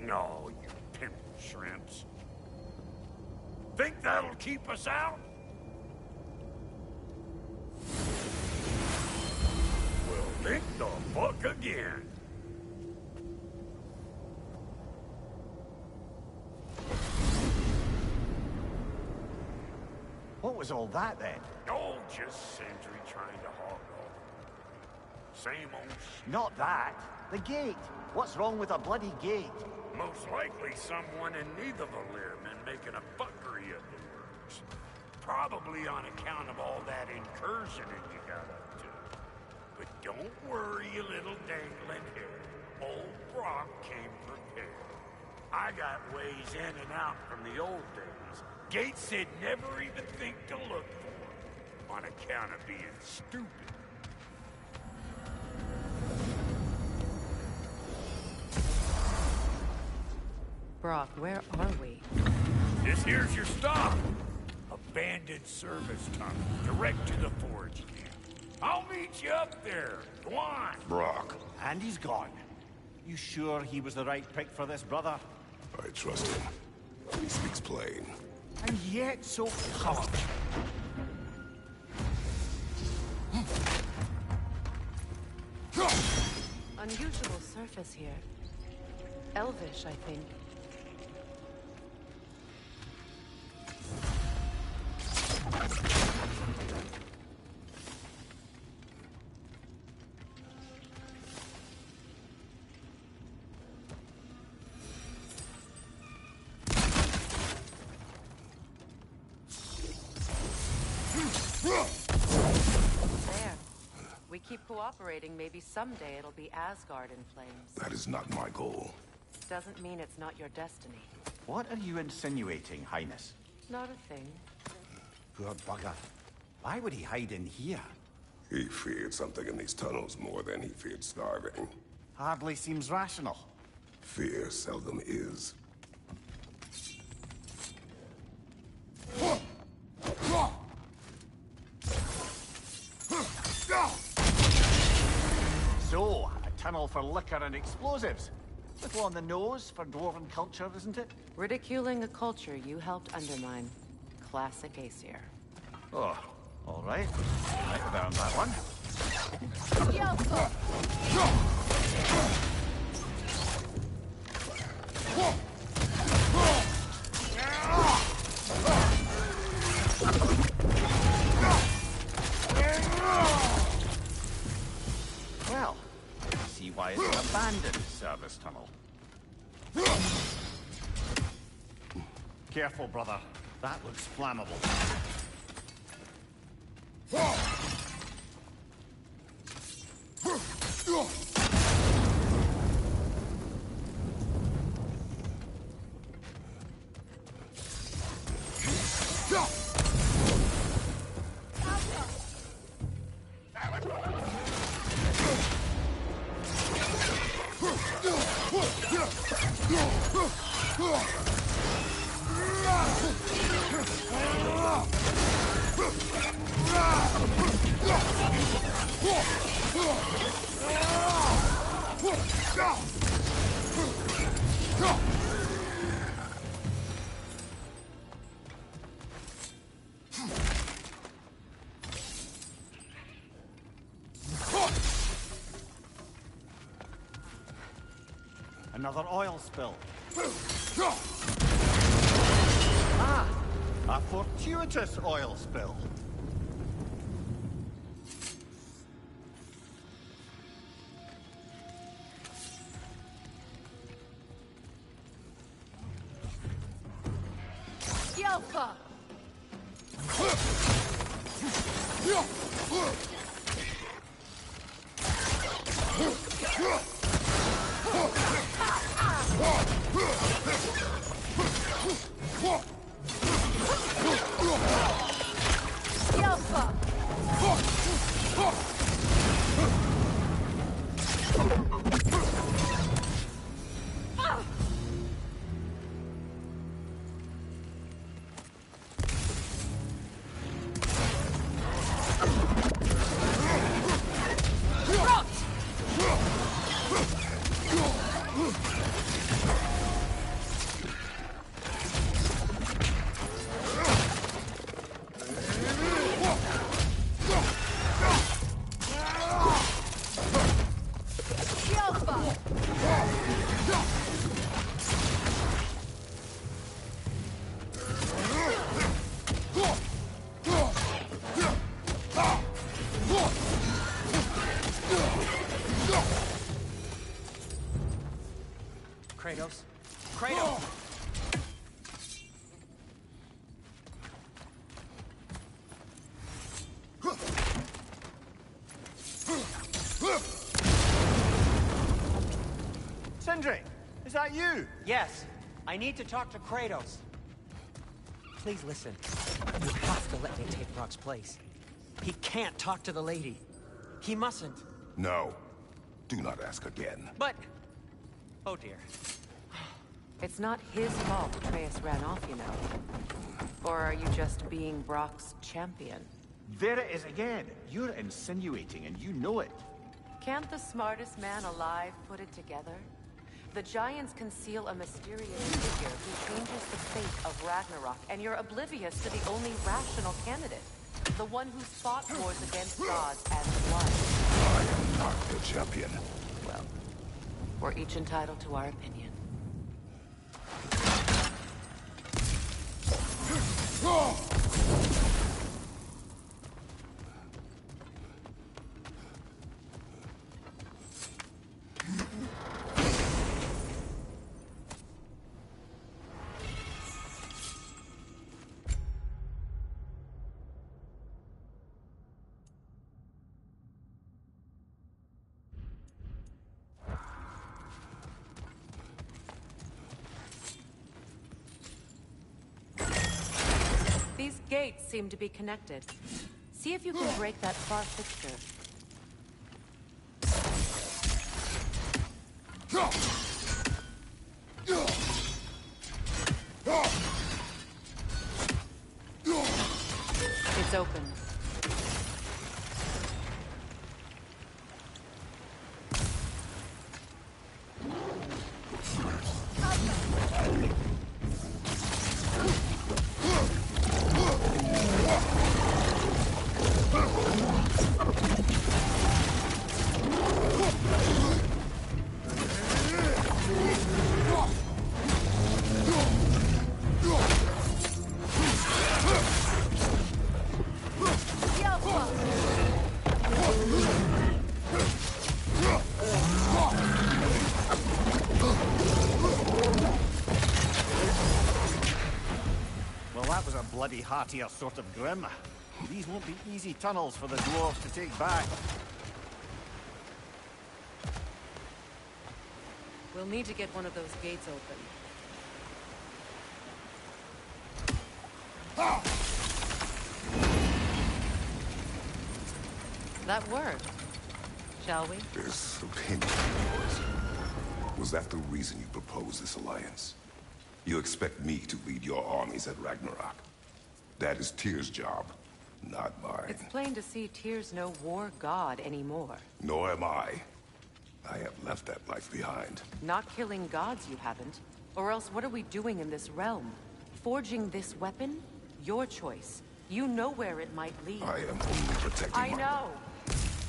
No, you pimp shrimps. Think that'll keep us out? Well, think the fuck again. What What was all that then? Oh, just Sindri trying to hog all the same old shit. Not that. The gate. What's wrong with a bloody gate? Most likely someone in Nidavellir been making a fuckery of the works. Probably on account of all that incursioning you got up to. But don't worry, you little dangling hair. Old Brock came prepared. I got ways in and out from the old days. Gates said never even think to look for on account of being stupid. Brock, where are we? This here's your stop. Abandoned service tunnel, direct to the forge camp. I'll meet you up there. Go on. Brock, And he's gone. You sure he was the right pick for this, brother? I trust him. He speaks plain. And yet so coward. Unusual surface here. Elvish, I think. There. We keep cooperating, maybe someday it'll be Asgard in flames. That is not my goal. Doesn't mean it's not your destiny. What are you insinuating, Highness? Not a thing. Poor bugger. Why would he hide in here? He feared something in these tunnels more than he feared starving. Hardly seems rational. Fear seldom is. So, a tunnel for liquor and explosives. Little on the nose for dwarven culture, isn't it? Ridiculing a culture you helped undermine. Classic Aesir. Oh, all right. Write down that one. Well, see why it's an abandoned service tunnel. Careful, brother. That looks flammable. Another oil spill. Ah! A fortuitous oil spill. Yelpa! Kratos. Kratos! Sindri, is that you? Yes, I need to talk to Kratos. Please listen. You have to let me take Brock's place. He can't talk to the lady. He mustn't. No. Do not ask again. But... Oh dear. It's not his fault Atreus ran off, you know. Or are you just being Brock's champion? There it is again. You're insinuating, and you know it. Can't the smartest man alive put it together? The Giants conceal a mysterious figure who changes the fate of Ragnarok, and you're oblivious to the only rational candidate. The one who's fought wars against gods and won. I am not the champion. Well, we're each entitled to our opinion. These gates seem to be connected. See if you can break that far fixture. It's open. Bloody heartier sort of grim. These won't be easy tunnels for the dwarves to take back. We'll need to get one of those gates open. That worked. Shall we? This opinion of yours, was that the reason you proposed this alliance? You expect me to lead your armies at Ragnarok? That is Tyr's job, not mine. It's plain to see Tyr's no war god anymore. Nor am I. I have left that life behind. Not killing gods, you haven't. Or else what are we doing in this realm? Forging this weapon? Your choice. You know where it might lead. I am only protecting I know.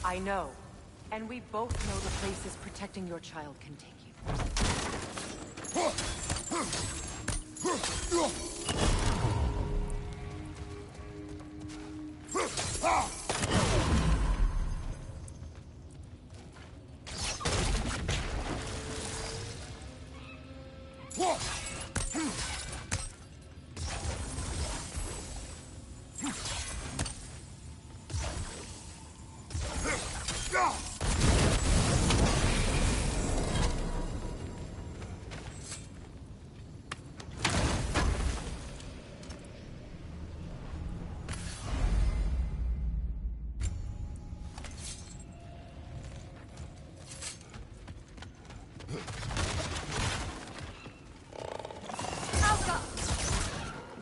I know. And we both know the places protecting your child can take you.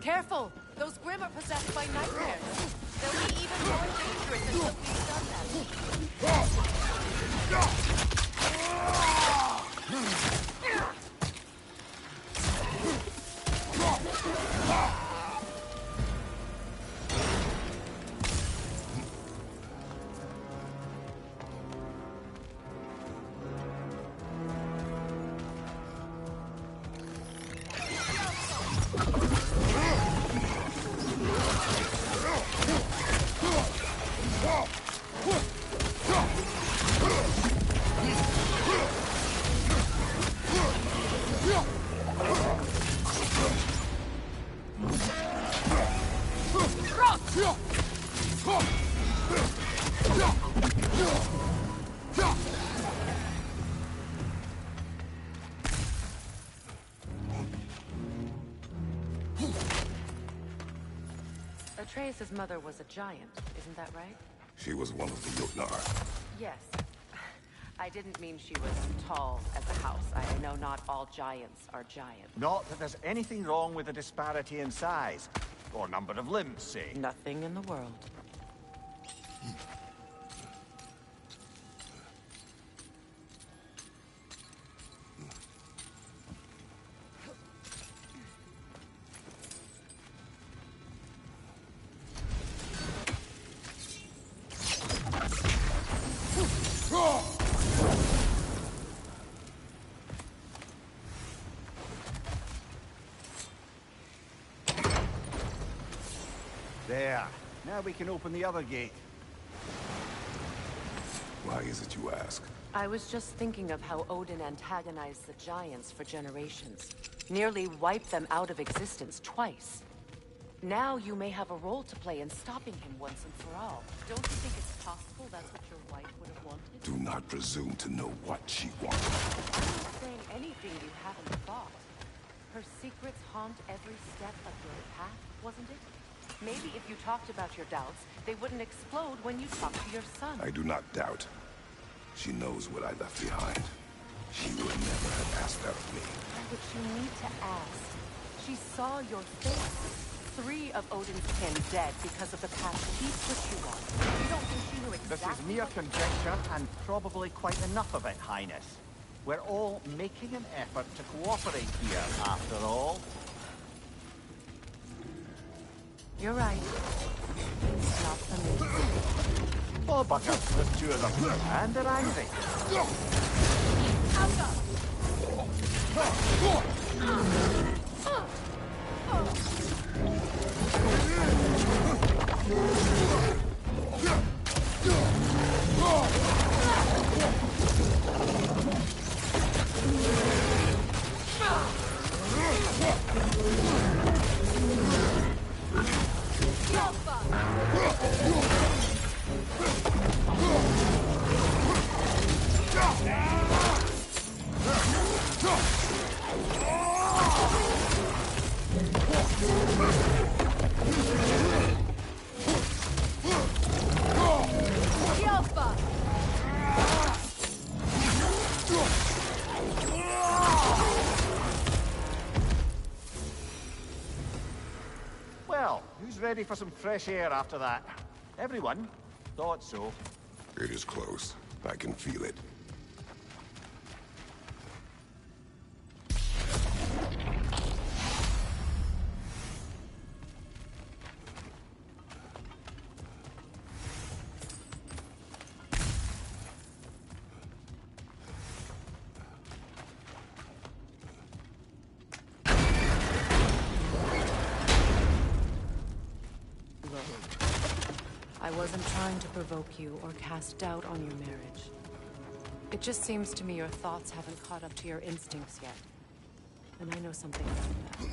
Careful! Those Grimm are possessed by nightmares. They'll be even more dangerous until we've done them. Atreus' mother was a giant, isn't that right? She was one of the Jotnar. Yes. I didn't mean she was tall as a house. I know not all giants are giants. Not that there's anything wrong with the disparity in size. Or number of limbs, say. Nothing in the world. There. Now we can open the other gate. Why is it you ask? I was just thinking of how Odin antagonized the giants for generations. Nearly wiped them out of existence twice. Now you may have a role to play in stopping him once and for all. Don't you think it's possible that's what your wife would have wanted? Do not presume to know what she wanted. I'm not saying anything you haven't thought. Her secrets haunt every step of your path, wasn't it? Maybe if you talked about your doubts, they wouldn't explode when you talked to your son. I do not doubt. She knows what I left behind. She would never have asked that of me. Why would she need to ask? She saw your face. 3 of Odin's kin dead because of the path he put you on. You don't think she knew exactly? This is mere conjecture, and probably quite enough of it, Highness. We're all making an effort to cooperate here, after all. You're right. It's not for me. Oh, butter. There's 2 of them. And they're angry. Well, who's ready for some fresh air after that? Everyone? Thought so. It is close. I can feel it. I wasn't trying to provoke you or cast doubt on your marriage. It just seems to me your thoughts haven't caught up to your instincts yet. And I know something about that.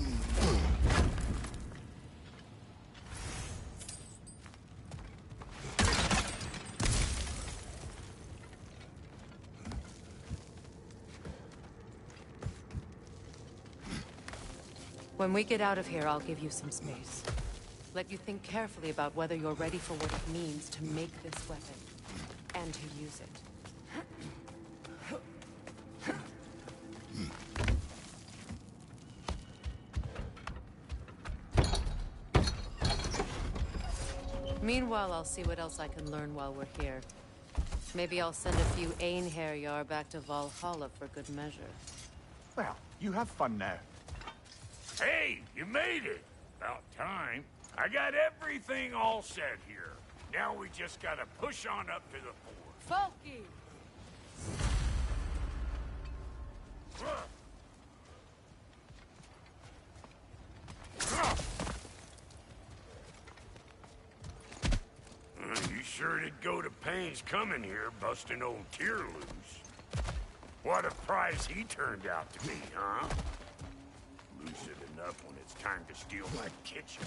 When we get out of here, I'll give you some space. Let you think carefully about whether you're ready for what it means to make this weapon, and to use it. Meanwhile, I'll see what else I can learn while we're here. Maybe I'll send a few Einherjar back to Valhalla for good measure. Well, you have fun now. Hey, you made it! About time. I got everything all set here. Now we just gotta push on up to the fort. Folky! You sure did go to pains coming here, busting old Tyr loose. What a prize he turned out to be, huh? Lucid enough when it's time to steal my kitchen.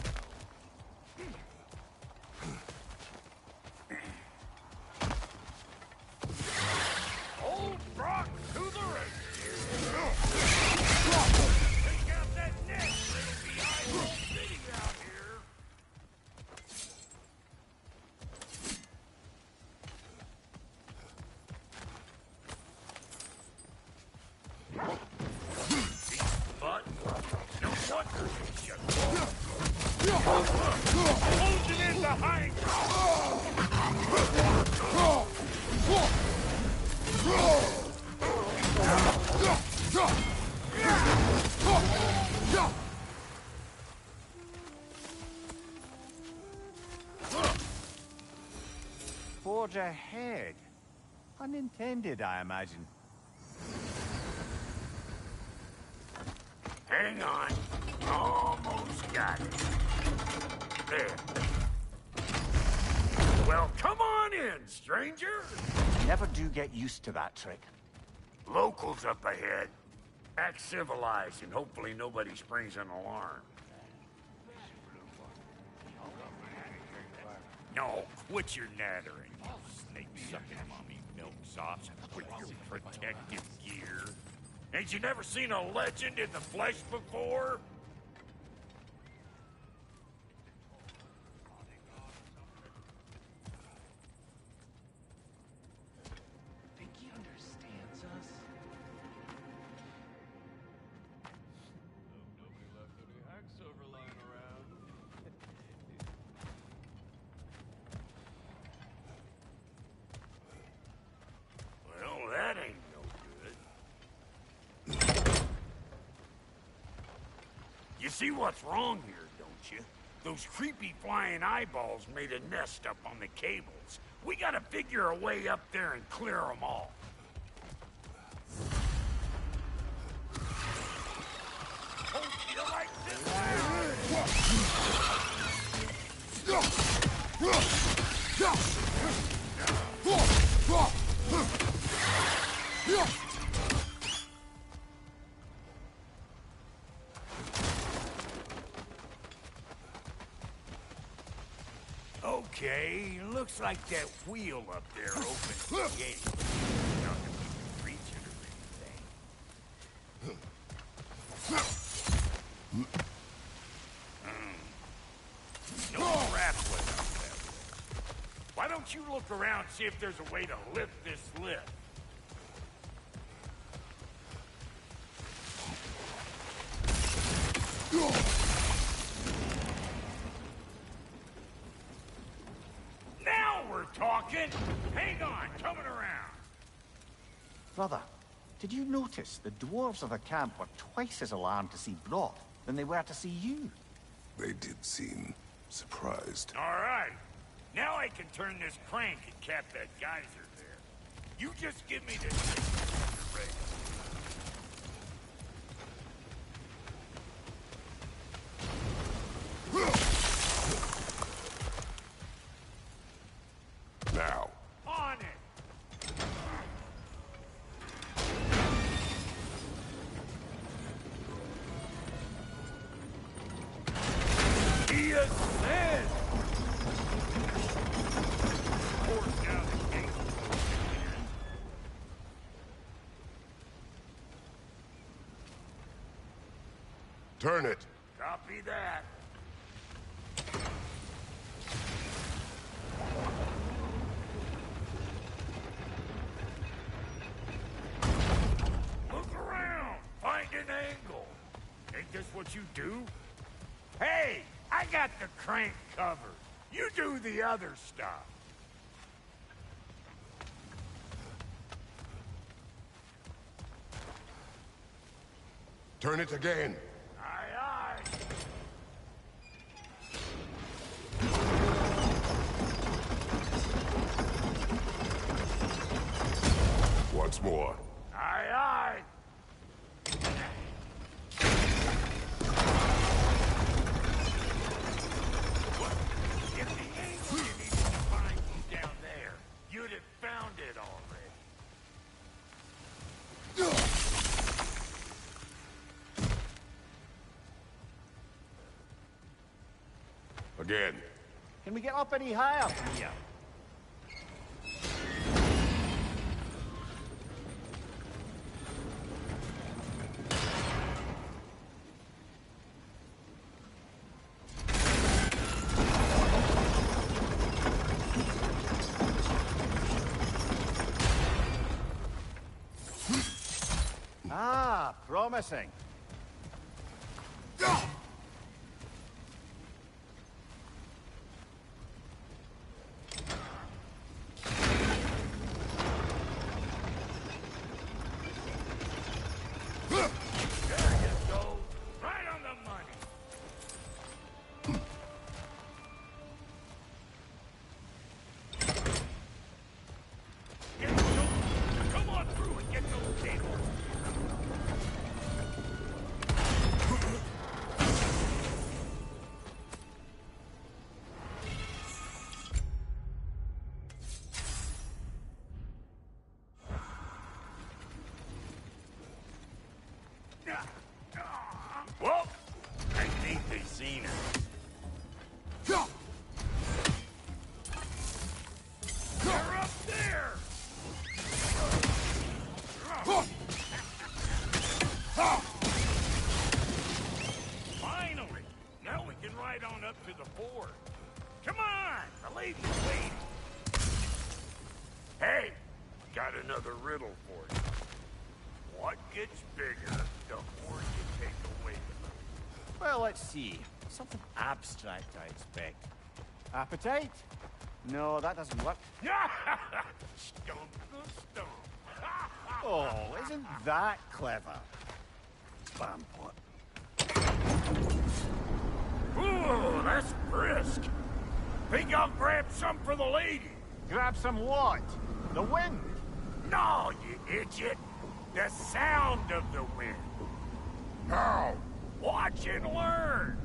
Old rock to the rescue! Take out that net! It'll be idle sitting out here! Closing in behind Forge ahead. Unintended, I imagine. Hang on. Almost got it. There. Well, come on in, stranger. Never do get used to that trick. Locals up ahead. Act civilized and hopefully nobody springs an alarm. No, quit your nattering, you snake-sucking mommy milksops with your protective gear. Ain't you never seen a legend in the flesh before? Think he understands us? Nobody left any hacksilver lying around. Well, that ain't no good. You see what's wrong here, don't you? Those creepy flying eyeballs made a nest up on the cables. We gotta figure a way up there and clear them all. Hope you like this Okay, looks like that wheel up there opens the gate. Not that we can reach it or anything. No grappling up that way. Why don't you look around and see if there's a way to lift this lift? Now we're talking! Hang on, coming around. Brother, did you notice the dwarves of the camp were twice as alarmed to see Brock than they were to see you? They did seem surprised. All right. Now I can turn this crank and cap that geyser there. You just give me this thing when you're ready. Now. On it! He ascends! Force down the gate. Turn it. Copy that. Look around! Find an angle! Ain't this what you do? Hey! I got the crank covered. You do the other stuff. Turn it again. Aye, aye. Once more. Aye, aye. If the angle you needed to find was down there, you'd have found it already. Again. Can we get up any higher from here? Ah, promising. Well, I think they seen her. They're up there! Finally! Now we can ride on up to the fort. Come on! The lady's waiting. Hey! Got another riddle for you. What gets bigger the more you take away from it? Well, let's see. Something abstract, I expect. Appetite? No, that doesn't work. Stump the stump. Oh, isn't that clever? Spam pot. Ooh, that's brisk. Think I'll grab some for the lady. Grab some what? The wind? No, you idiot. The sound of the wind. How? Watch and learn.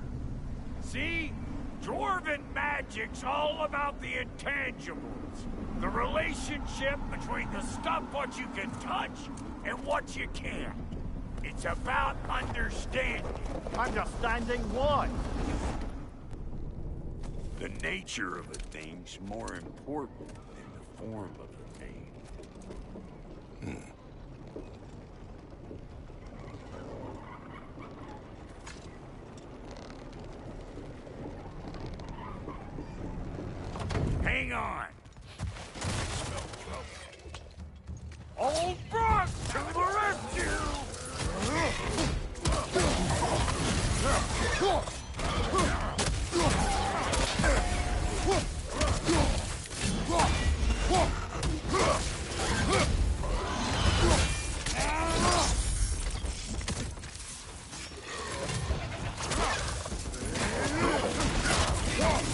See? Dwarven magic's all about the intangibles. The relationship between the stuff what you can touch and what you can't. It's about understanding. Understanding what? The nature of a thing's more important than the form of a thing. Hang on. Smell trouble. Old Brock to the rescue!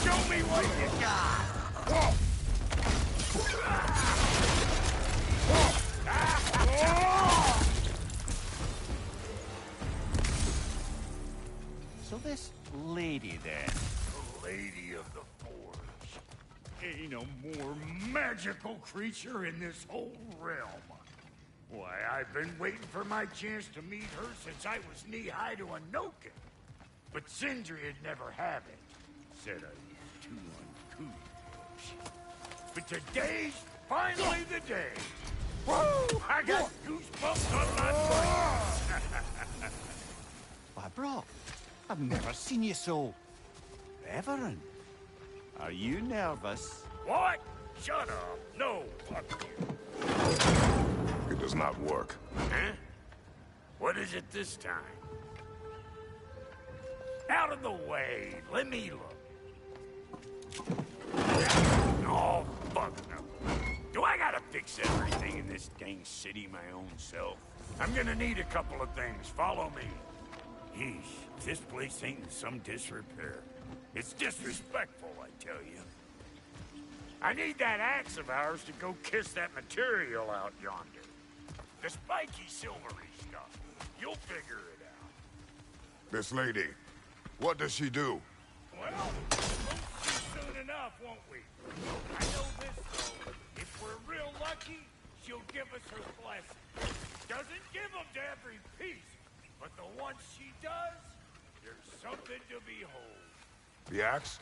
Show me what you got! So this lady then? The Lady of the Forge. Ain't no more magical creature in this whole realm. Why, I've been waiting for my chance to meet her since I was knee-high to a Noken. But Sindri would never have it. Said I was too uncouth. But today's finally the day. Woo! I got goosebumps on my brain. Why, bro, I've never seen you so reverent. Are you nervous? What? Shut up. No, fuck you. It does not work. Huh? What is it this time? Out of the way. Let me look. Oh, fuck no. Do I gotta fix everything in this dang city my own self? I'm gonna need a couple of things. Follow me. Yeesh, this place ain't in some disrepair. It's disrespectful, I tell you. I need that axe of ours to go kiss that material out yonder. The spiky silvery stuff. You'll figure it out. This lady, what does she do? Well, we'll see soon enough, won't we? I know this, though. If we're real lucky, she'll give us her blessing. Doesn't give them to every piece, but the ones she does, there's something to behold. The axe?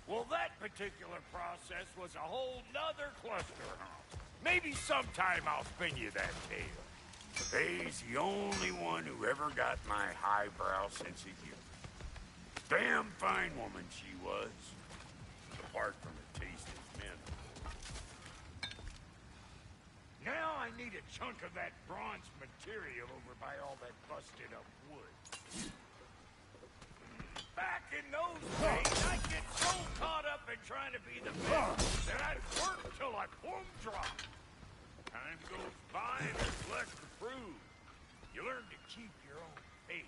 Well, that particular process was a whole nother cluster, huh? Maybe sometime I'll spin you that tale. Faye's the only one who ever got my highbrow sense of humor. Damn fine woman she was, apart from a taste of men. Now I need a chunk of that bronze material over by all that busted up wood. Back in those days, I'd get so caught up in trying to be the best that I'd work till I plumb dropped. Time goes by and there's less to prove. You learn to keep your own pace.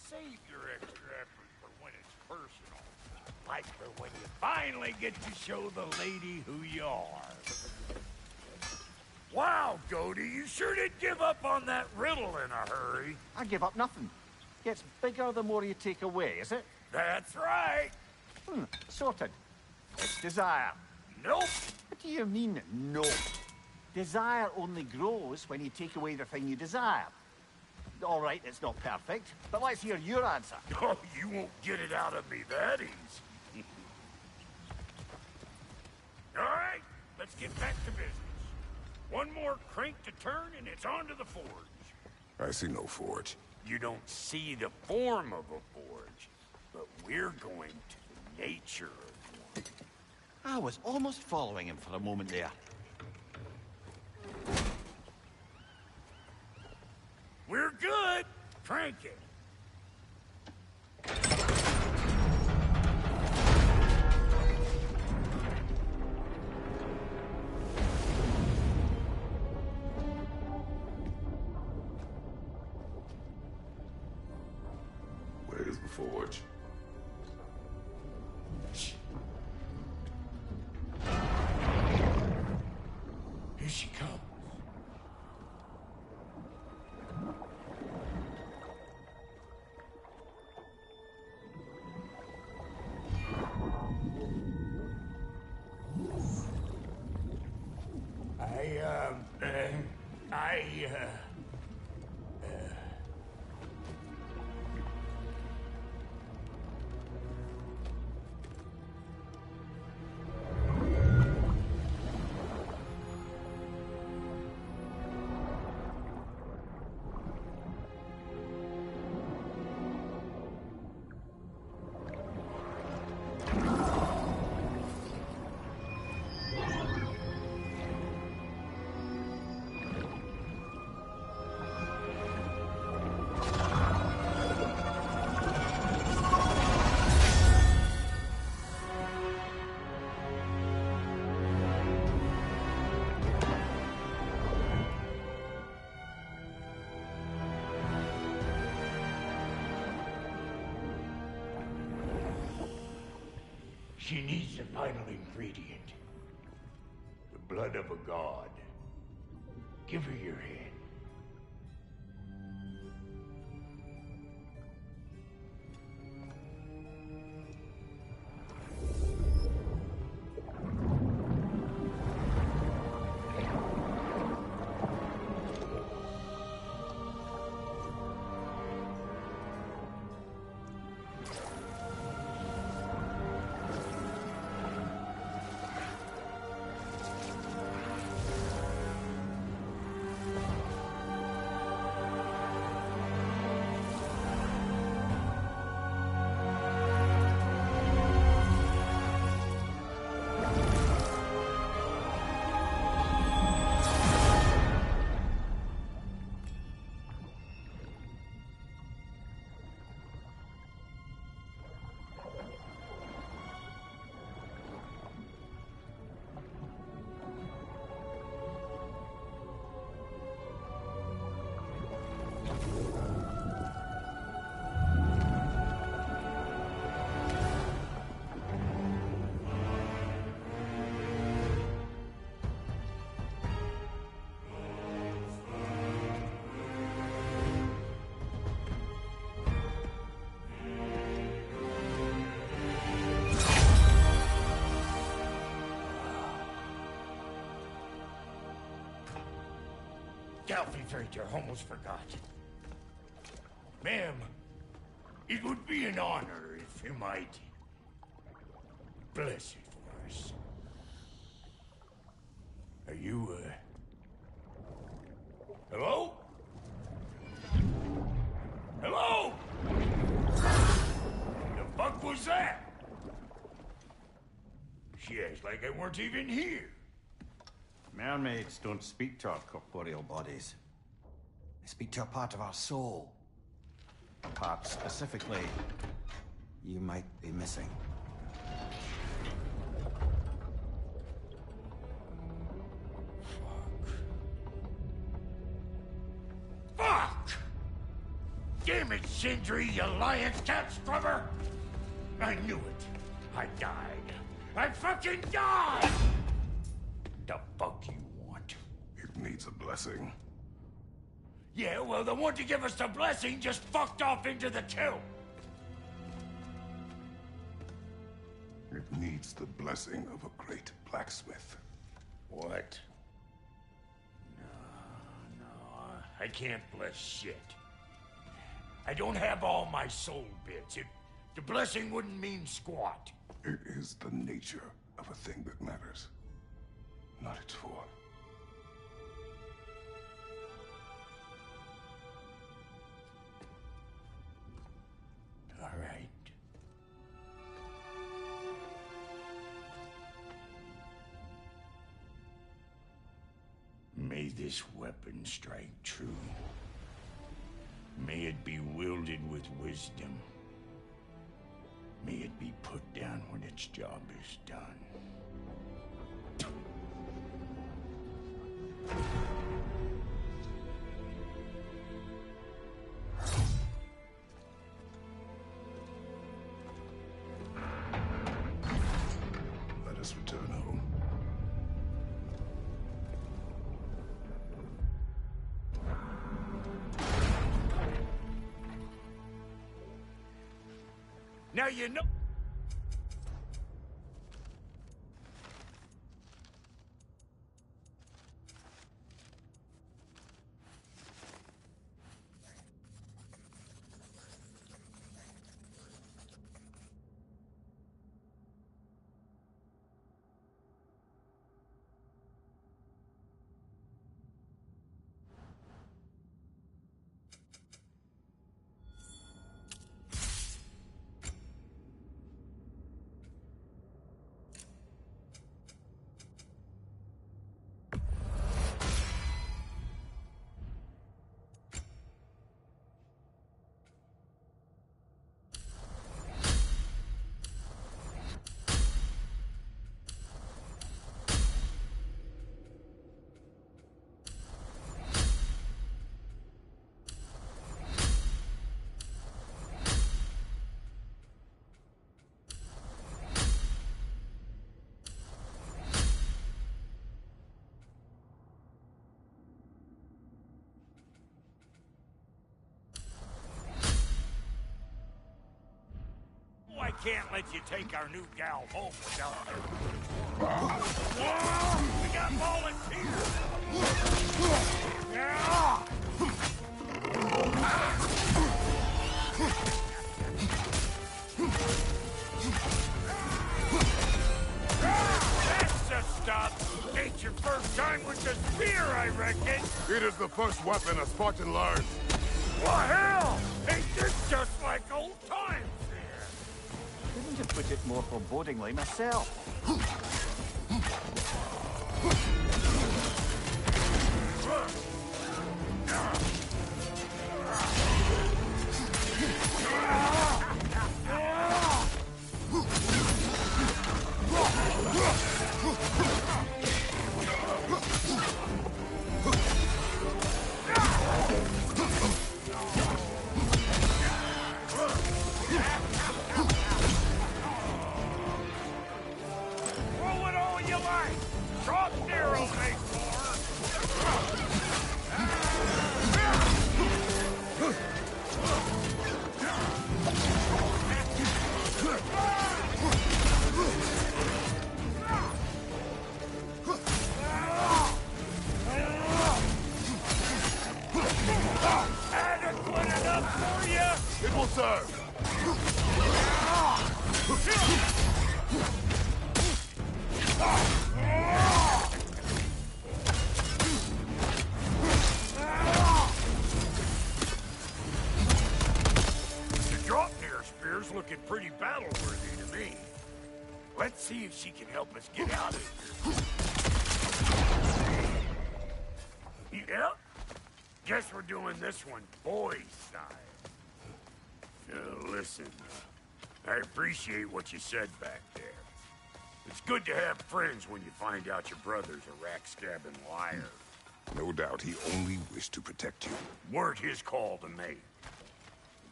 Save your extra effort for when it's personal. Like for when you finally get to show the lady who you are. Wow, Goody, you sure did give up on that riddle in a hurry. I give up nothing. Gets bigger the more you take away, is it? That's right. Sorted. It's desire. Nope. What do you mean, nope? Desire only grows when you take away the thing you desire. All right, it's not perfect, but let's hear your answer. Oh, you won't get it out of me that easy. All right, let's get back to business. One more crank to turn and it's on to the forge. I see no forge. You don't see the form of a forge, but we're going to the nature of one. I was almost following him for a moment there. We're good. Crank it. Where's the forge? Here she comes. She needs the final ingredient. The blood of a god. Give her your hand. Delphi Freighter, almost forgot. Ma'am, it would be an honor if you might Bless it first. Are you, hello? Hello? The fuck was that? She acts like I weren't even here. Mermaids don't speak to our corporeal bodies. They speak to a part of our soul. A part specifically you might be missing. Fuck! Damn it, Sindri, you lion cat scrubber! I knew it. I died. I fucking died! The fuck you want? It needs a blessing. Yeah, well, the one to give us the blessing just fucked off into the tomb. It needs the blessing of a great blacksmith. What? No, I can't bless shit. I don't have all my soul bits. The blessing wouldn't mean squat. It is the nature of a thing that matters, not its form. All right. May this weapon strike true. May it be wielded with wisdom. May it be put down when its job is done. Let us return home. Now you know. I can't let you take our new gal home without her. We got volunteers! That's the stuff! Ain't your first time with the spear, I reckon! It is the first weapon a Spartan learns. Well, hell! Ain't this just like old times? Couldn't have put it more forebodingly myself. It will serve. Draupnir spear's looking pretty battle-worthy to me. Let's see if she can help us get out of here. Yep. Guess we're doing this one boys' style. Listen, I appreciate what you said back there. It's good to have friends when you find out your brother's a rack-scabbing liar. No doubt he only wished to protect you. Weren't his call to make.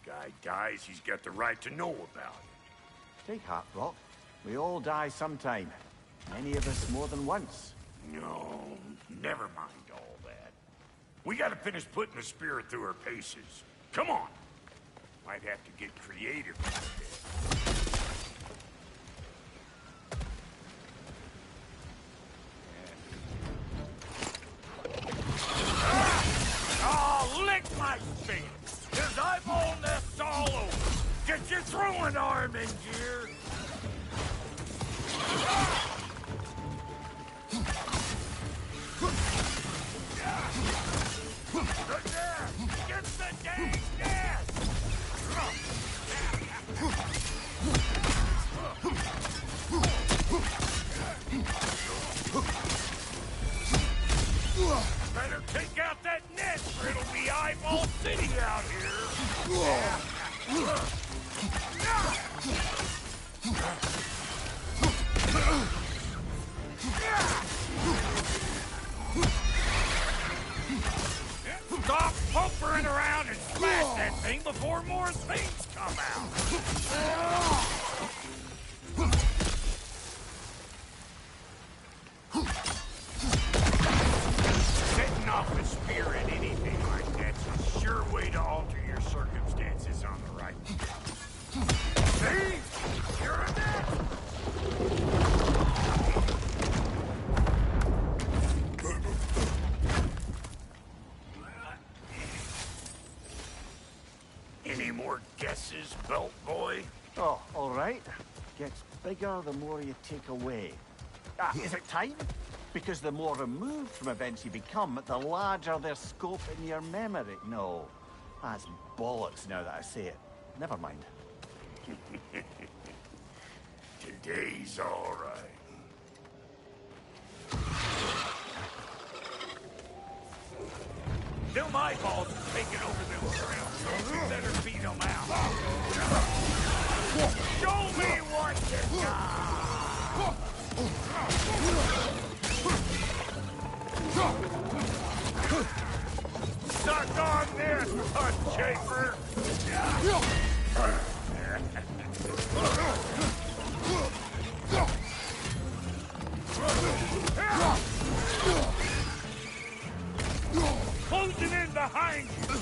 The guy dies, he's got the right to know about it. Take heart, Brock. We all die sometime. Many of us more than once. No, never mind all that. We gotta finish putting the spirit through her paces. Come on! Might have to get creative with it. Oh, lick my face! There's eyeball nests all over! Get your throwing arm in gear! Look there! Get the dang gas! Better take out that net, or it'll be eyeball city out here. Stop pumpering around and smash that thing before more things come out. Setting off a spear in anything like that's a sure way to alter your circumstances on the right. See? You're a net! Any more guesses, belt boy? Oh, all right. Gets bigger the more you take away. Is it time? Because the more removed from events you become, the larger their scope in your memory. No, that's bollocks now that I say it. Never mind. Today's all right. Them eyeballs are taking over them ground, so we better beat them out. Show me what you got! Suck on this, butt chafer! Closing in behind you!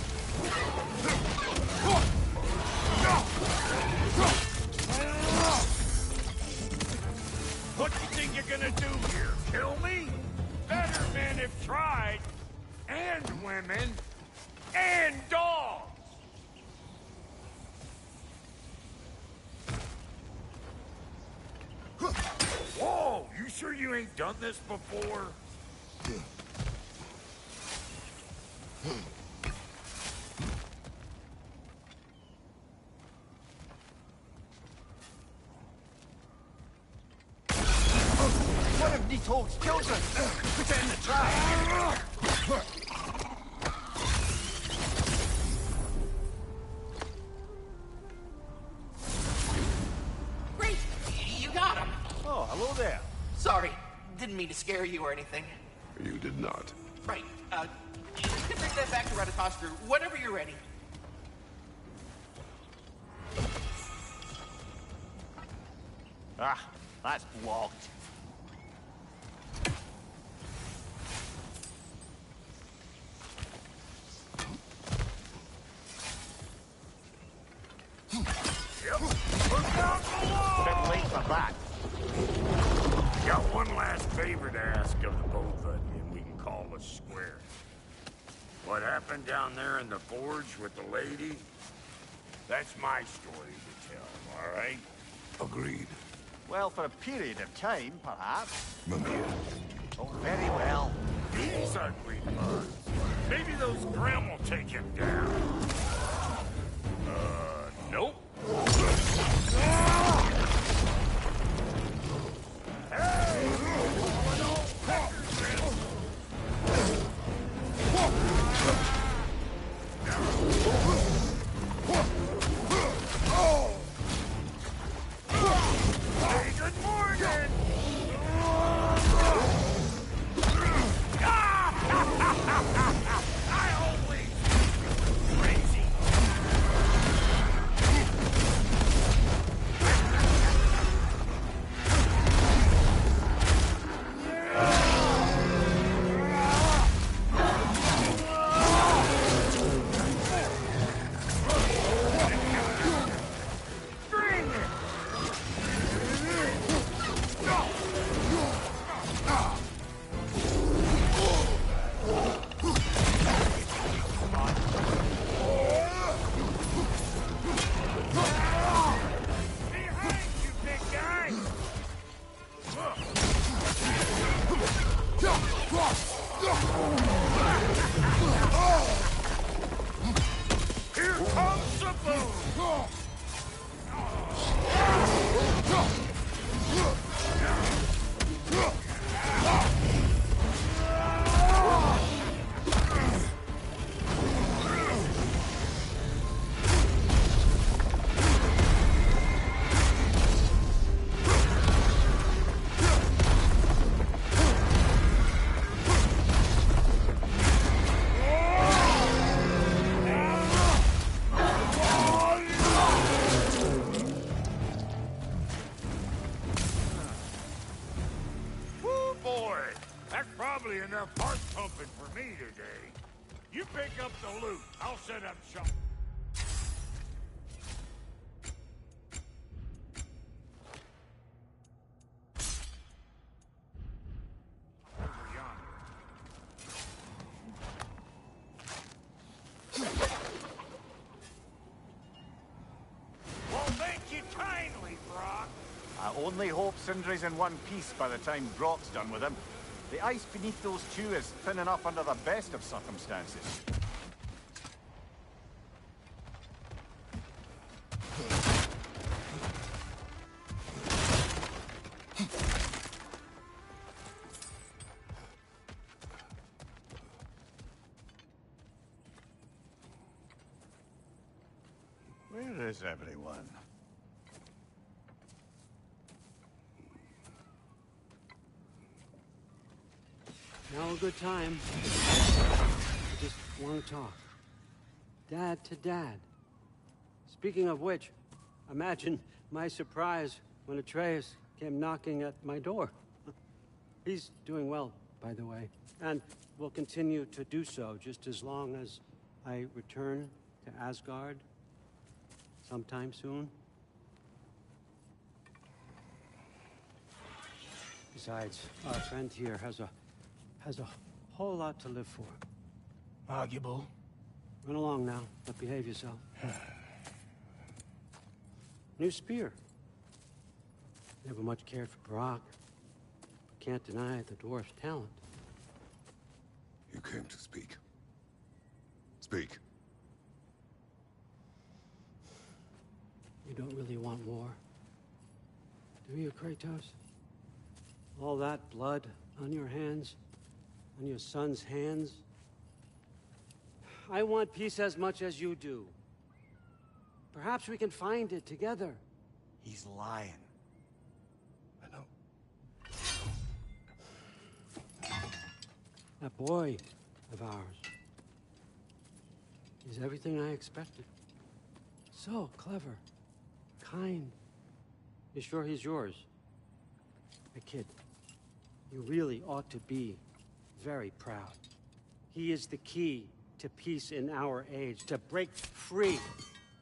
What do you think you're gonna do here? Kill me? Better men have tried. And women. And dogs! Whoa! You sure you ain't done this before? One of Nitold's children! Put it in the trap! Great! You got him! Oh, hello there. Sorry, didn't mean to scare you or anything. You did not. Right, you can bring that back to Ratatoskru whenever you're ready. Ah, that's blocked. Yep. Look out below! Bit late for that. Got one last favor to ask of the both of you, and we can call us square. What happened down there in the forge with the lady? That's my story to tell, all right? Agreed. Well, for a period of time, perhaps. Mimir. Oh, very well. These ugly bugs. Maybe those Grim will take him down. Nope. Hey, good morning! I always crazy. Bring it! Behind you, big guy! Here comes the boom! Woo, boy! That's probably enough heart pumping for me today. You pick up the loot. I'll set up shop. Over yonder. Well, thank you kindly, Brock. I only hope Sindri's in one piece by the time Brock's done with him. The ice beneath those two is thin enough under the best of circumstances. Where is everyone? Now a good time. I just want to talk. Dad to Dad. Speaking of which, imagine my surprise when Atreus came knocking at my door. He's doing well, by the way, and will continue to do so just as long as I return to Asgard sometime soon. Besides, our friend here has a whole lot to live for. Arguable. Run along now, but behave yourself. New spear. Never much cared for Brock. But can't deny the dwarf's talent. You came to speak. Speak. You don't really want war, do you, Kratos? All that blood on your hands, on your son's hands. I want peace as much as you do. Perhaps we can find it together. He's lying. I know. That boy of ours is everything I expected. So clever, kind. You sure he's yours? Hey, kid, you really ought to be very proud. He is the key to peace in our age, to break free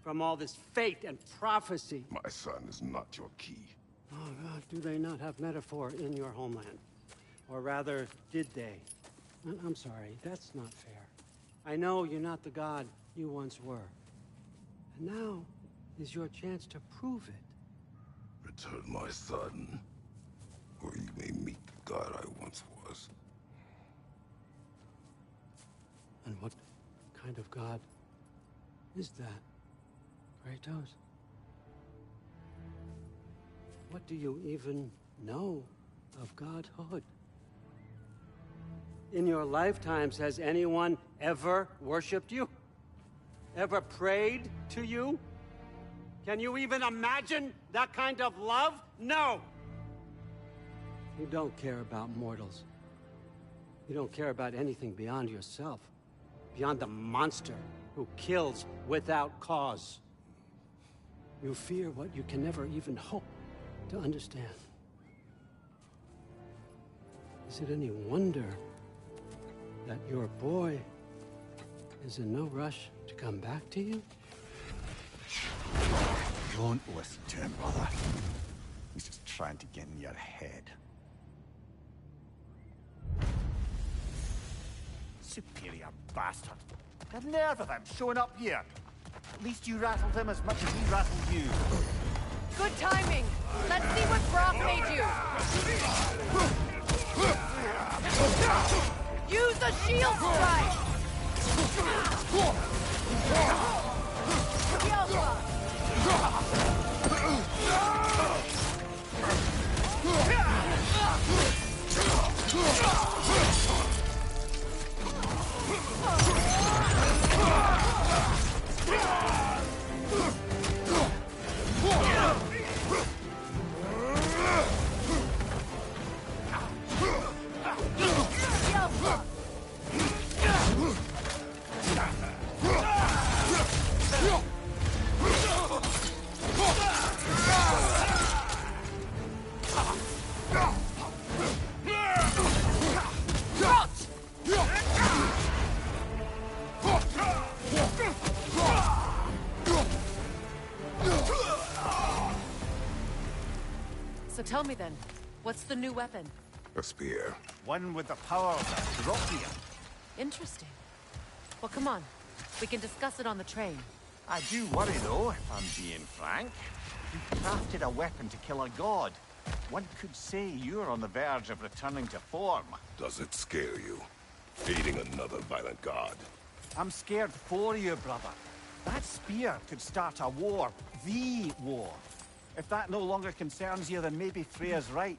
from all this fate and prophecy. My son is not your key. Oh, God, do they not have metaphor in your homeland? Or rather, did they? I'm sorry, that's not fair. I know you're not the god you once were. And now is your chance to prove it. Return my son, or you may meet the god I once was. And what kind of god is that, Kratos? What do you even know of godhood? In your lifetimes, has anyone ever worshipped you? Ever prayed to you? Can you even imagine that kind of love? No! You don't care about mortals. You don't care about anything beyond yourself. Beyond the monster who kills without cause. You fear what you can never even hope to understand. Is it any wonder that your boy is in no rush to come back to you? Don't listen to him, brother. He's just trying to get in your head. Superior bastard. The nerve of him showing up here. At least you rattled him as much as he rattled you. Good timing. Let's see what Brock made you. Use a shield strike. So tell me then, what's the new weapon? A spear. One with the power of a rocket. Interesting. Well, come on. We can discuss it on the train. I do worry, though, if I'm being frank. You crafted a weapon to kill a god. One could say you're on the verge of returning to form. Does it scare you? Aiding another violent god? I'm scared for you, brother. That spear could start a war. The war. If that no longer concerns you, then maybe Freya's right.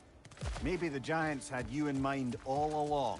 Maybe the Giants had you in mind all along.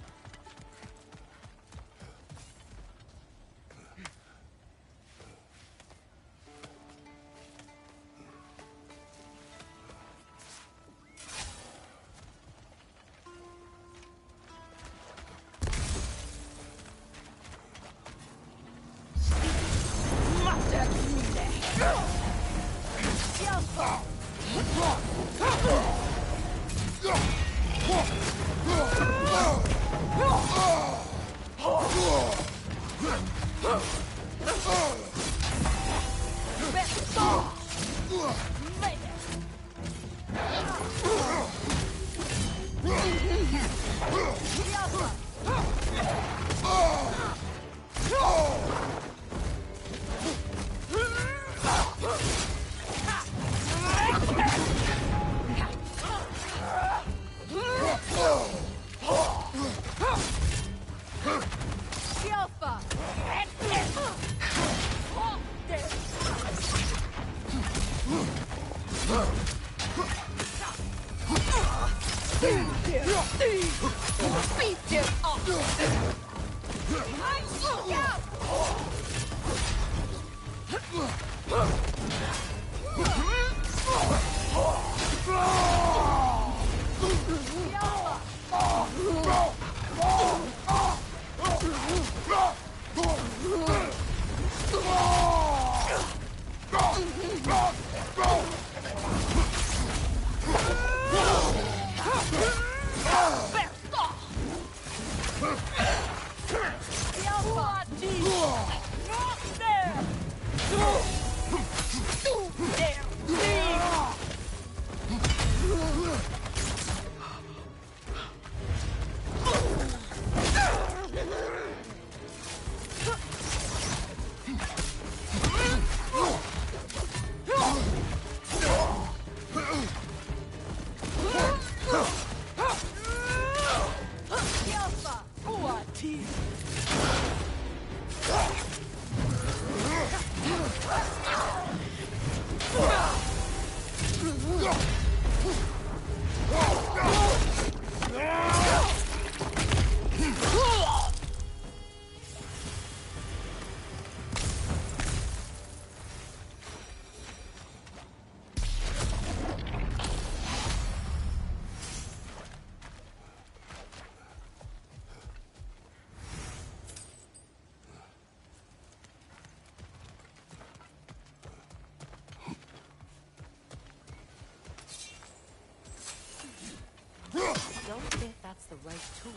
right tool.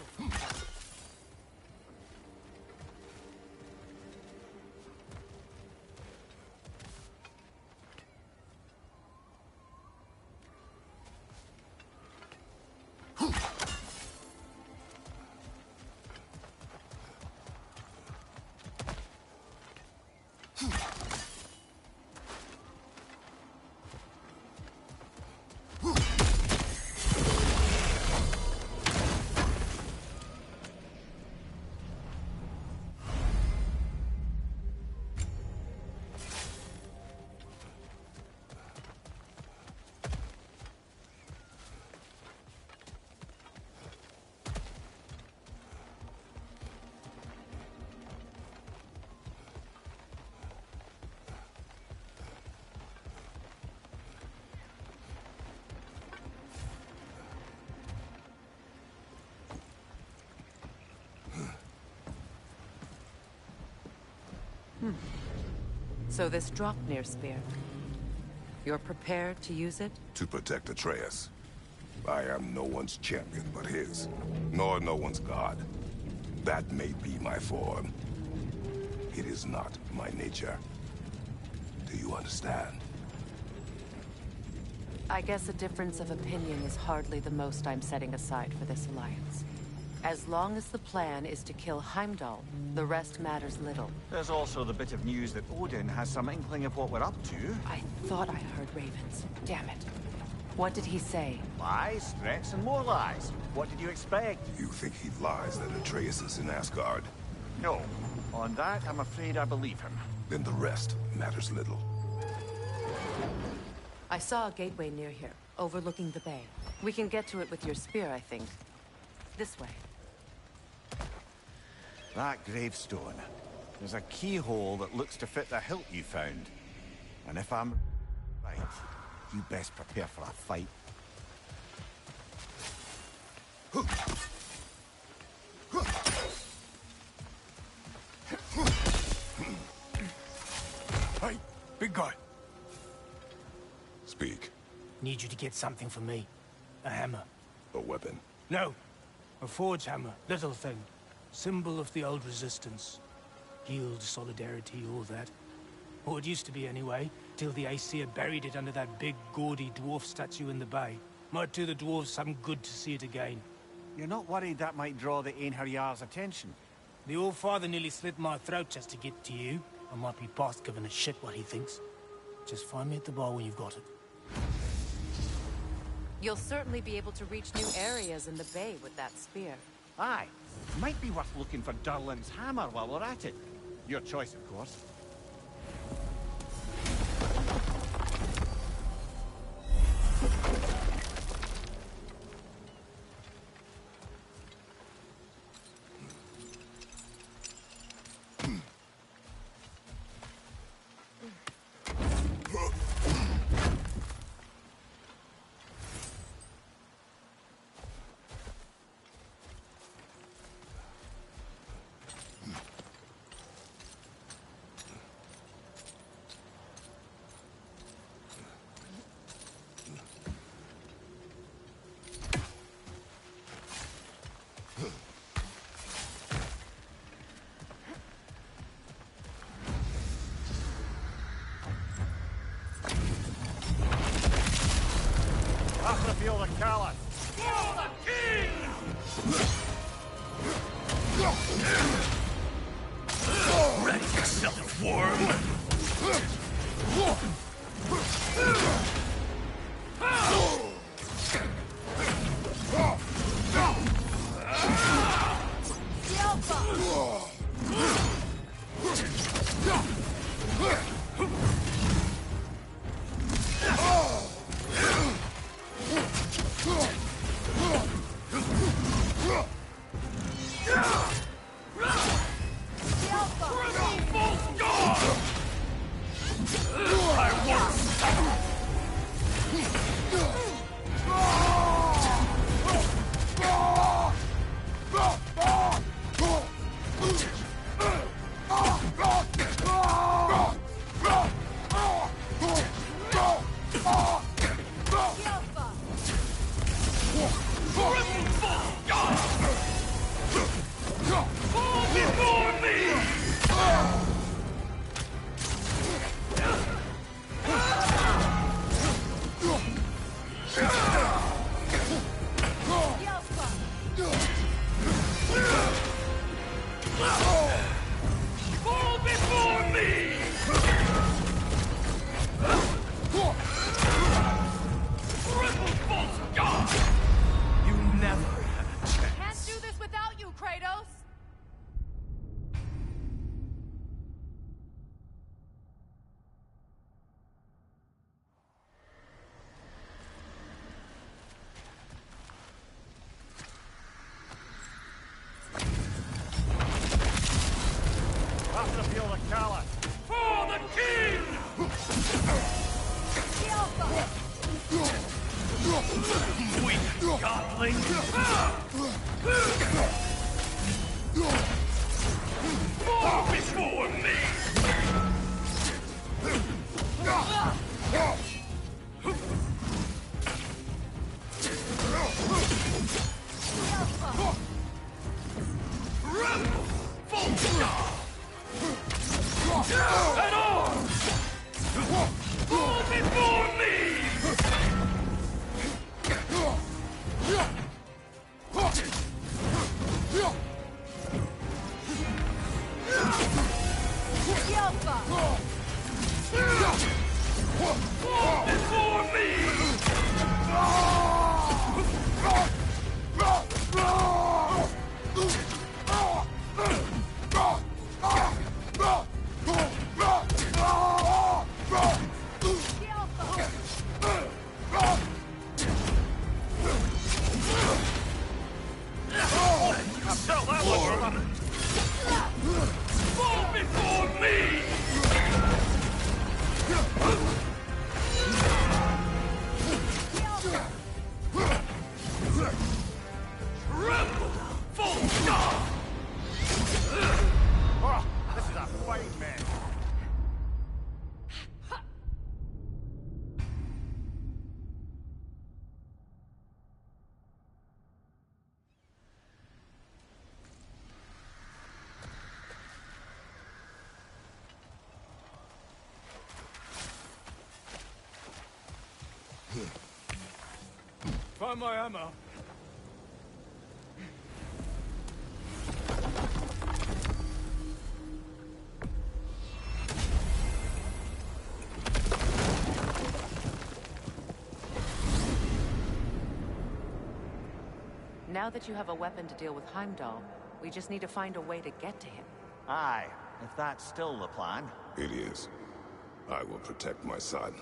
So this Draupnir spear, you're prepared to use it? To protect Atreus. I am no one's champion but his, nor no one's god. That may be my form. It is not my nature. Do you understand? I guess a difference of opinion is hardly the most I'm setting aside for this alliance. As long as the plan is to kill Heimdall, the rest matters little. There's also the bit of news that Odin has some inkling of what we're up to. I thought I heard ravens. Damn it. What did he say? Lies, threats, and more lies. What did you expect? You think he lies that Atreus is in Asgard? No. On that, I'm afraid I believe him. Then the rest matters little. I saw a gateway near here, overlooking the bay. We can get to it with your spear, I think. This way. That gravestone. There's a keyhole that looks to fit the hilt you found. And if I'm right, you best prepare for a fight. Hey, big guy. Speak. Need you to get something for me. A hammer. A weapon. No. A forge hammer. Little thing. Symbol of the old resistance. Guild, solidarity, all that. Or it used to be anyway, till the Aesir buried it under that big, gaudy dwarf statue in the bay. Might do the dwarves some good to see it again. You're not worried that might draw the Einherjar's attention? The old father nearly slit my throat just to get to you. I might be past giving a shit what he thinks. Just find me at the bar when you've got it. You'll certainly be able to reach new areas in the bay with that spear. Aye. Might be worth looking for Durlin's hammer while we're at it. Your choice, of course. Feel the callous. For the king! Ready yourself, worm! I Find my ammo. Now that you have a weapon to deal with Heimdall, we just need to find a way to get to him. Aye, if that's still the plan. It is. I will protect my son.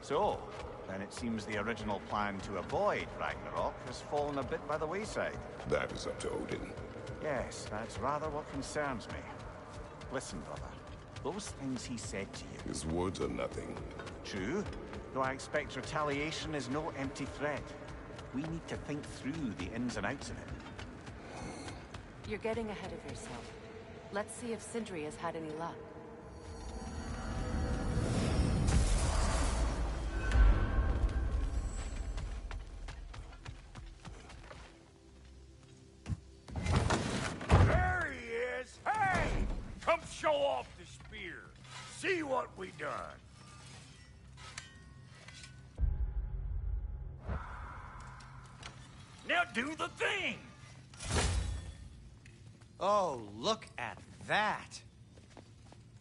So, then it seems the original plan to avoid Ragnarok has fallen a bit by the wayside. That is up to Odin. Yes, that's rather what concerns me. Listen, brother. Those things he said to you. His words are nothing. True, though I expect retaliation is no empty threat. We need to think through the ins and outs of it. You're getting ahead of yourself. Let's see if Sindri has had any luck. There he is! Hey! Come show off the spear. See what we done. Now do the thing! Oh, look at that.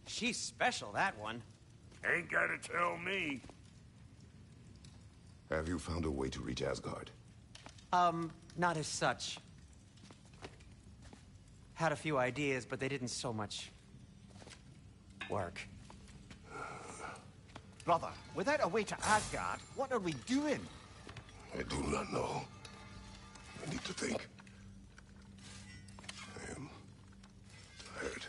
She's special, that one. Ain't gotta tell me. Have you found a way to reach Asgard? Not as such. Had a few ideas, but they didn't so much work. Brother, without a way to Asgard, what are we doing? I do not know. I need to think. I am tired.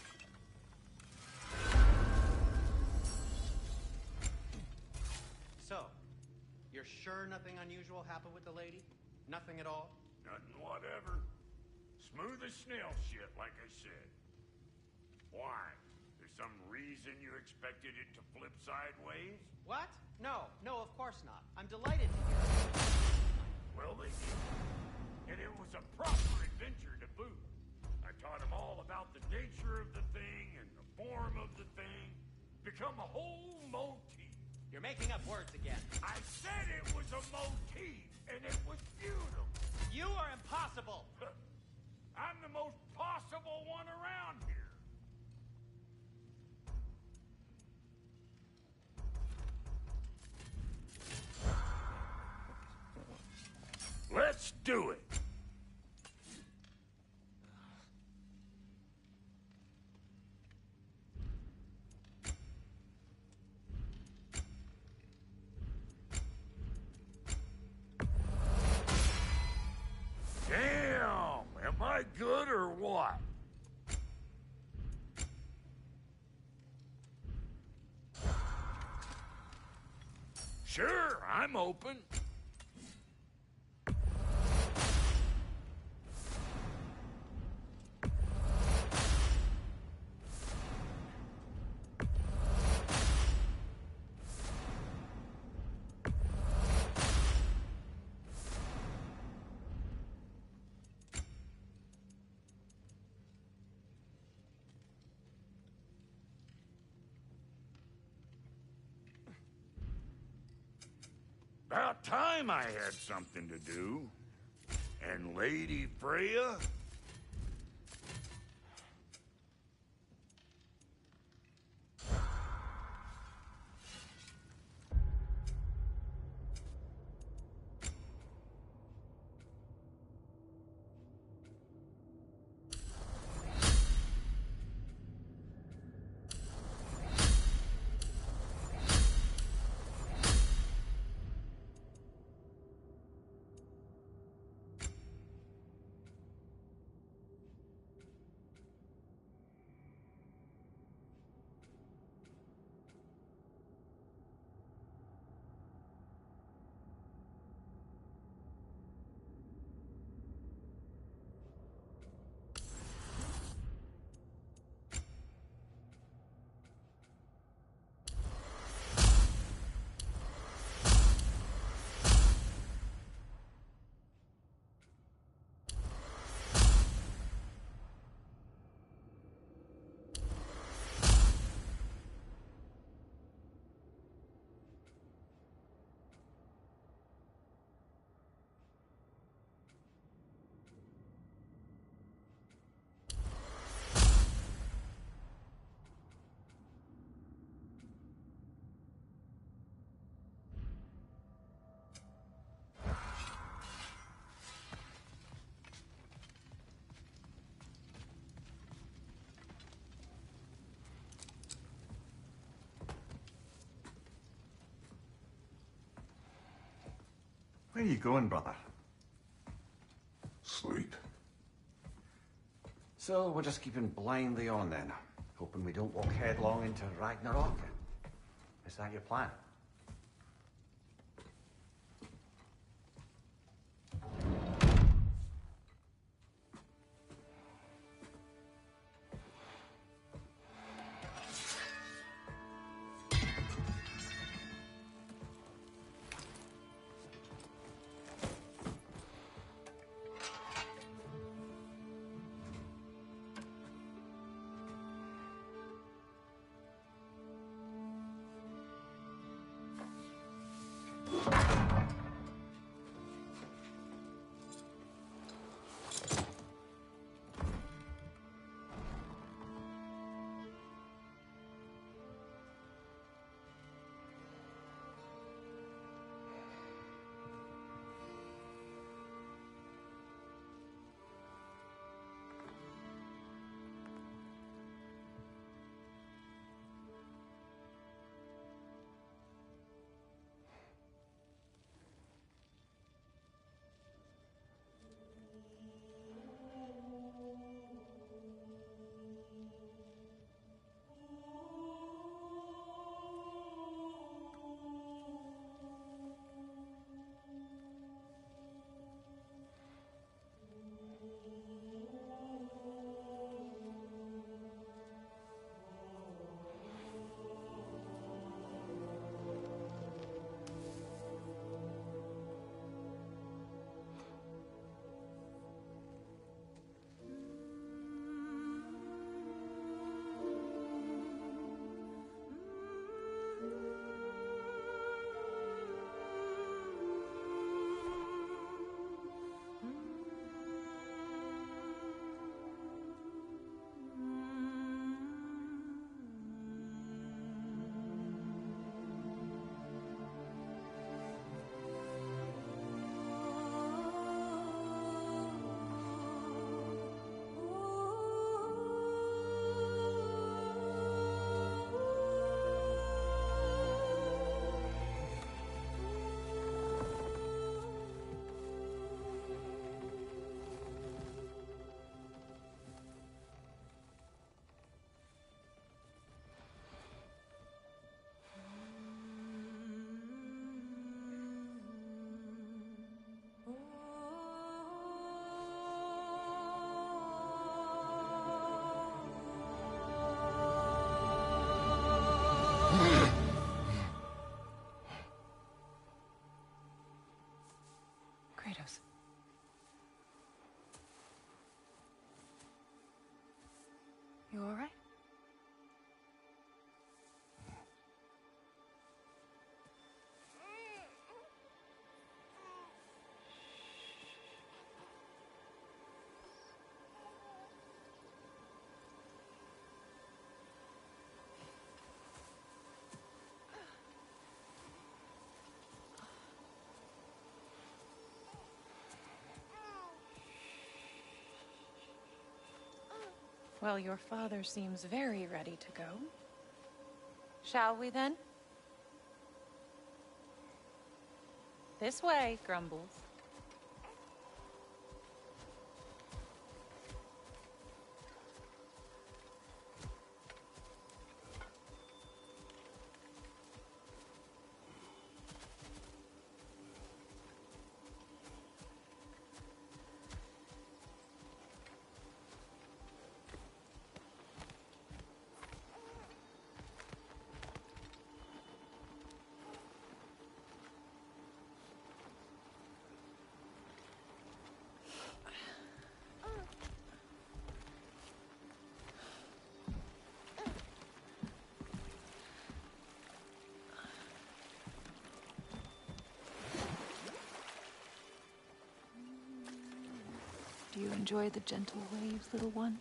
So, you're sure nothing unusual happened with the lady? Nothing at all? Nothing whatever. Smooth as snail shit, like I said. Why? There's some reason you expected it to flip sideways? What? No, of course not. I'm delighted to hear it. Well, they did. And it was a proper adventure to boot. I taught them all about the nature of the thing and the form of the thing. Become a whole motif. You're making up words again. I said it was a motif, and it was beautiful. You are impossible. I'm the most possible one around here. Let's do it. Damn, am I good or what? Sure, I'm open. About time I had something to do. And Lady Freya? Where are you going, brother? Sleep. So we're just keeping blindly on then, hoping we don't walk headlong into Ragnarok. Is that your plan? Kratos. You all right? Well, your father seems very ready to go. Shall we then? This way, Grumbles. Do you enjoy the gentle waves, little one?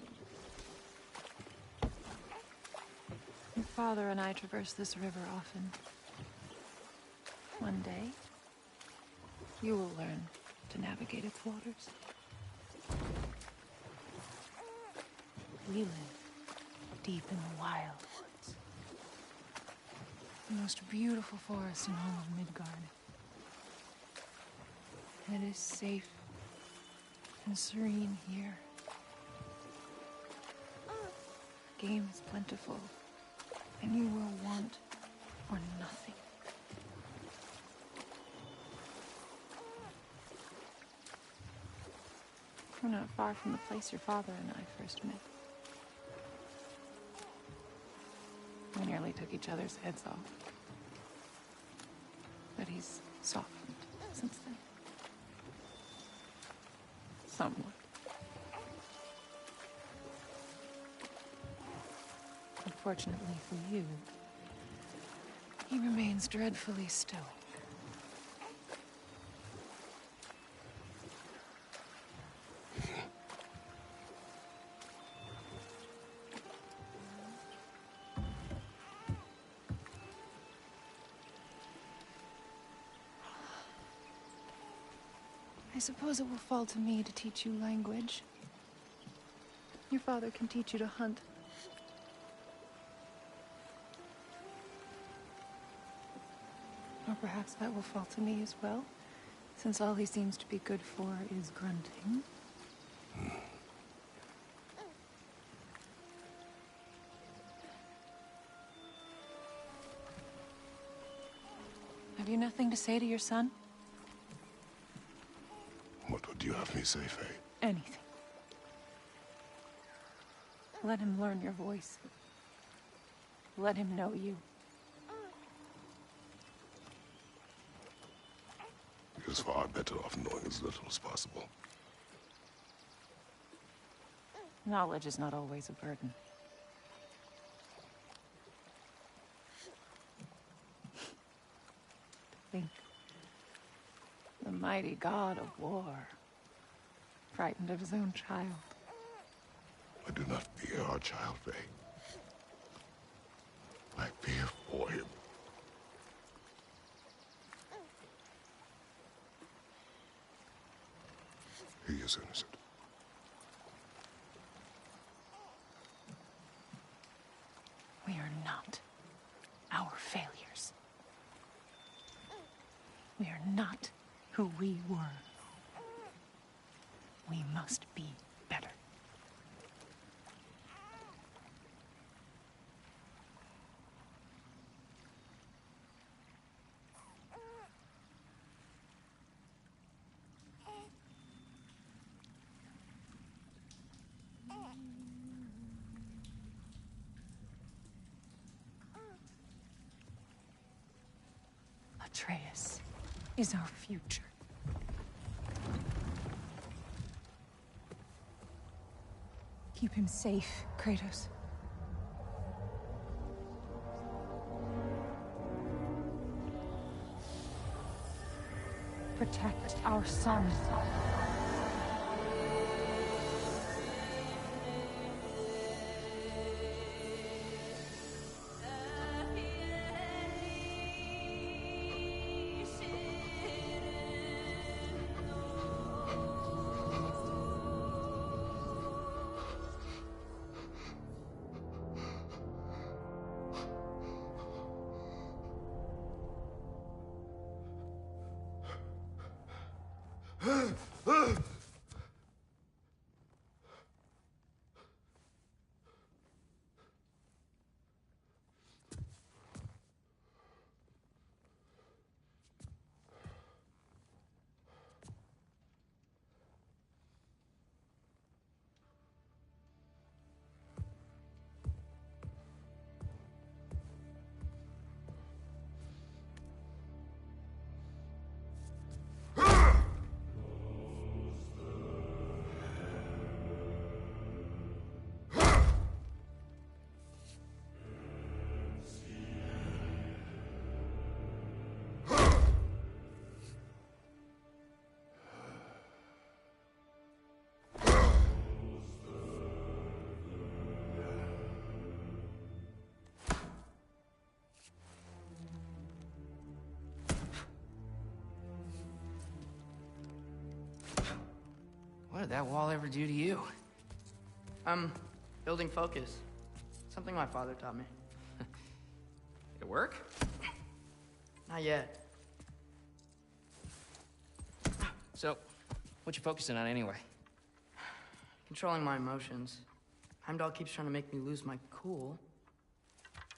Your father and I traverse this river often. One day, you will learn to navigate its waters. We live deep in the wild woods. The most beautiful forest in all of Midgard. It is safe and serene here. Game is plentiful, and you will want for nothing. We're not far from the place your father and I first met. We nearly took each other's heads off. But he's softened since then. Somewhat. Unfortunately for you, he remains dreadfully stoic. I suppose it will fall to me to teach you language. Your father can teach you to hunt. Or perhaps that will fall to me as well, since all he seems to be good for is grunting. Have you nothing to say to your son? What would you have me say, Faye? Anything. Let him learn your voice. Let him know you. He is far better off knowing as little as possible. Knowledge is not always a burden. Think. The mighty God of War, frightened of his own child. I do not fear our child, Faye. I fear for him. He is innocent. We are not our failures. We are not who we were. We must be better. Atreus is our future. Keep him safe, Kratos. Protect our son. What did that wall ever do to you? Building focus. Something my father taught me. Did it work? Not yet. So, what you focusing on anyway? Controlling my emotions. Heimdall keeps trying to make me lose my cool.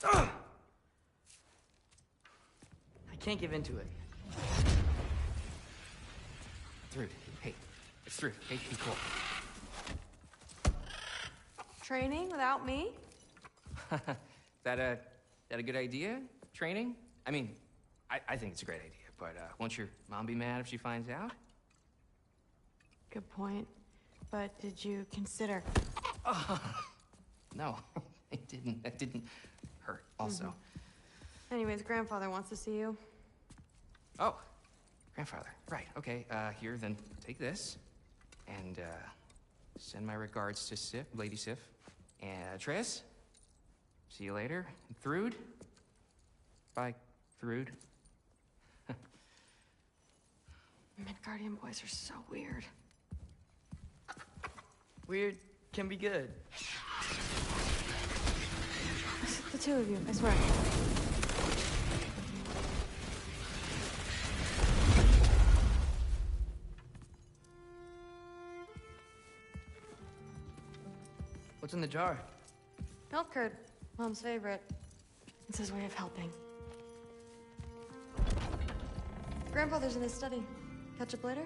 Ugh! I can't give into it. Thrud, hey. It's Thrud. Hey, be cool. Training without me? That a good idea? Training? I mean, I think it's a great idea, but won't your mom be mad if she finds out? Good point. But did you consider... No, it didn't. That didn't hurt, also. Anyways, grandfather wants to see you. Oh, grandfather. Right, okay. Here, then take this. And, send my regards to Sif, Lady Sif. And, Triss. See you later. And Thrud. Bye, Thrud. Midgardian boys are so weird. Weird can be good. It's the two of you, I swear. What's in the jar? Milk curd, Mom's favorite. It's his way of helping. Grandfather's in his study. Catch up later?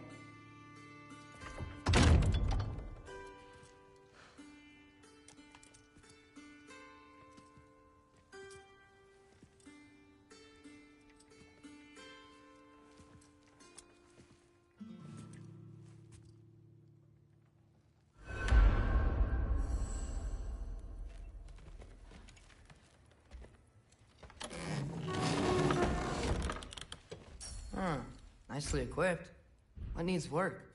Nicely equipped. What needs work?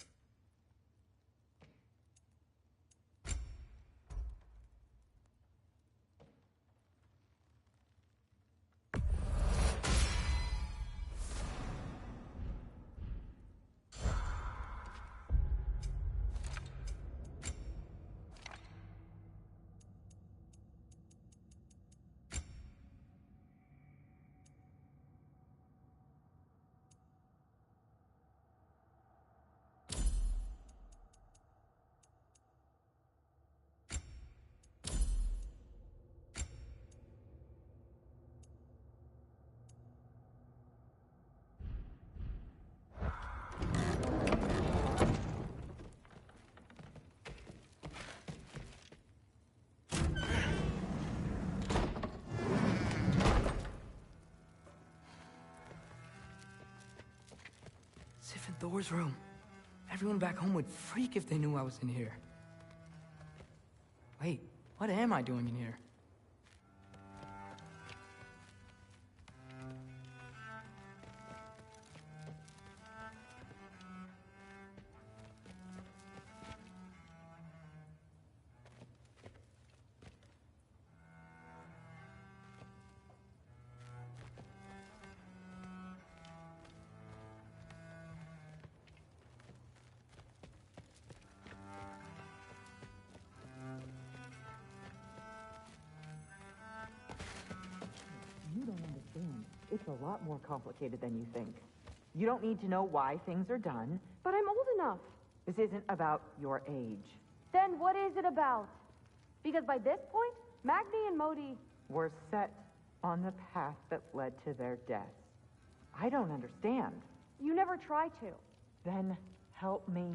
Sif and Thor's room. Everyone back home would freak if they knew I was in here. Wait, what am I doing in here? You don't understand. It's a lot more complicated than you think. You don't need to know why things are done. But I'm old enough. This isn't about your age. Then what is it about? Because by this point, Magni and Modi... Were set on the path that led to their deaths. I don't understand. You never try to. Then help me.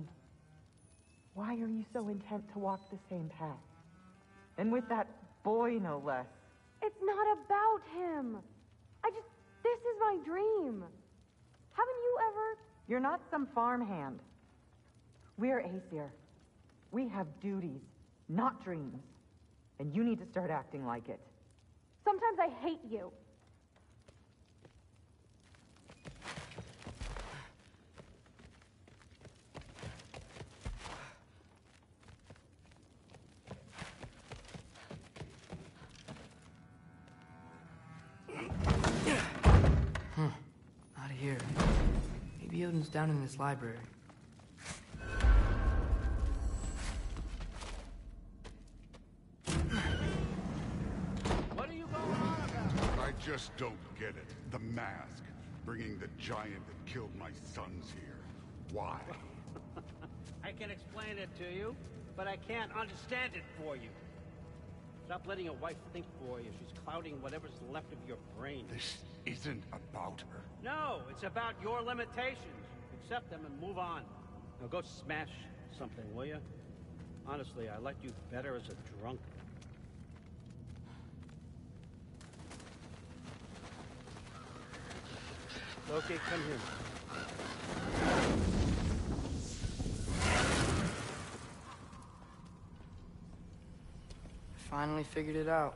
Why are you so intent to walk the same path? And with that boy, no less. It's not about him. This is my dream. Haven't you ever... You're not some farmhand. We're Aesir. We have duties, not dreams. And you need to start acting like it. Sometimes I hate you. Not here. Maybe Odin's down in this library. What are you going on about? I just don't get it. The mask. Bringing the giant that killed my sons here. Why? I can explain it to you, but I can't understand it for you. Stop letting your wife think for you. She's clouding whatever's left of your brain. This isn't about her. No, it's about your limitations. Accept them and move on. Now go smash something, will you? Honestly, I liked you better as a drunk. Okay, come here. Finally figured it out.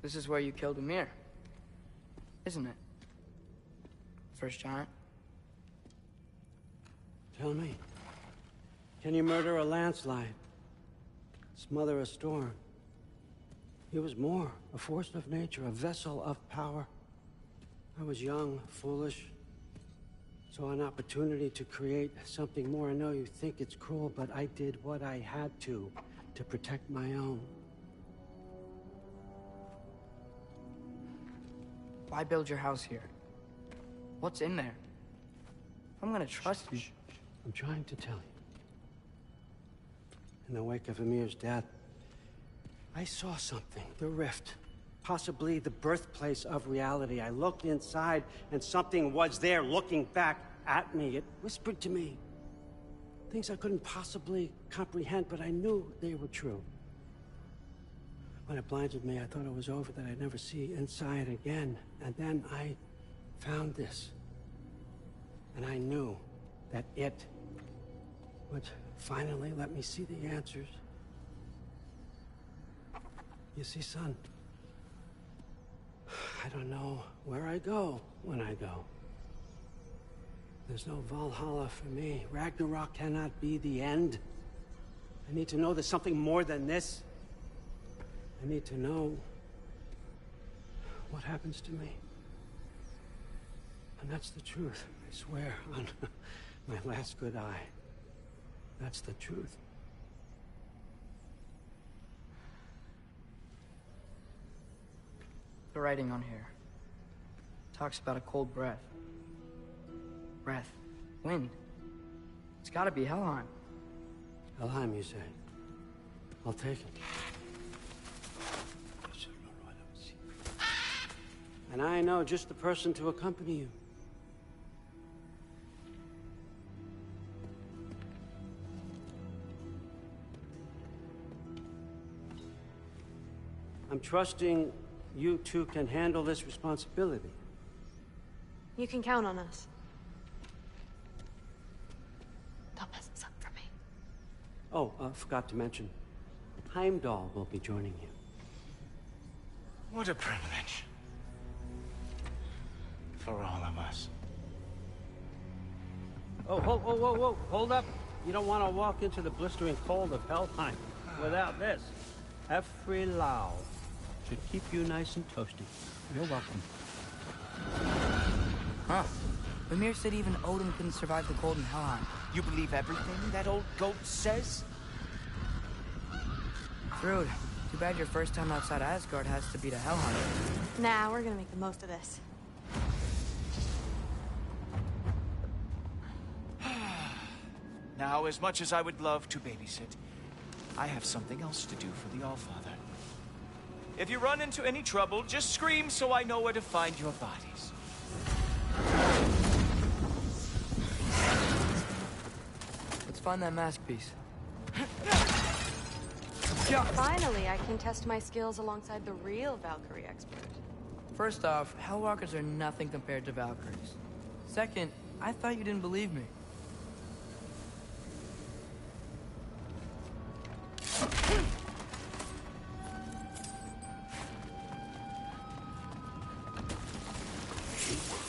This is where you killed Amir, isn't it? First giant. Tell me, can you murder a landslide? Smother a storm? He was more, a force of nature, a vessel of power. I was young, foolish, saw an opportunity to create something more. I know you think it's cruel, but I did what I had to protect my own. Why build your house here? What's in there? I'm gonna trust you. I'm trying to tell you. In the wake of Amir's death, I saw something. The rift. Possibly the birthplace of reality. I looked inside, and something was there looking back at me. It whispered to me things I couldn't possibly comprehend, but I knew they were true. When it blinded me, I thought it was over, that I'd never see inside again. And then I found this. And I knew that it would finally let me see the answers. You see, son, I don't know where I go when I go. There's no Valhalla for me. Ragnarok cannot be the end. I need to know there's something more than this. I need to know what happens to me. And that's the truth, I swear, on my last good eye. That's the truth. The writing on here talks about a cold breath. Breath. Wind. It's gotta be Helheim. Helheim, you say? I'll take it. And I know just the person to accompany you. I'm trusting you two can handle this responsibility. You can count on us. Don't mess this up for me. Oh, forgot to mention, Heimdall will be joining you. What a privilege. For all of us. Oh, whoa, hold up. You don't want to walk into the blistering cold of Helheim without this. Efri Lau should keep you nice and toasty. You're welcome. Huh. Amir said even Odin couldn't survive the cold in Helheim. You believe everything that old goat says? Thrud, too bad your first time outside Asgard has to be to Helheim. Nah, we're gonna make the most of this. Now, as much as I would love to babysit, I have something else to do for the Allfather. If you run into any trouble, just scream so I know where to find your bodies. Let's find that mask piece. Finally, I can test my skills alongside the real Valkyrie expert. First off, Hellwalkers are nothing compared to Valkyries. Second, I thought you didn't believe me.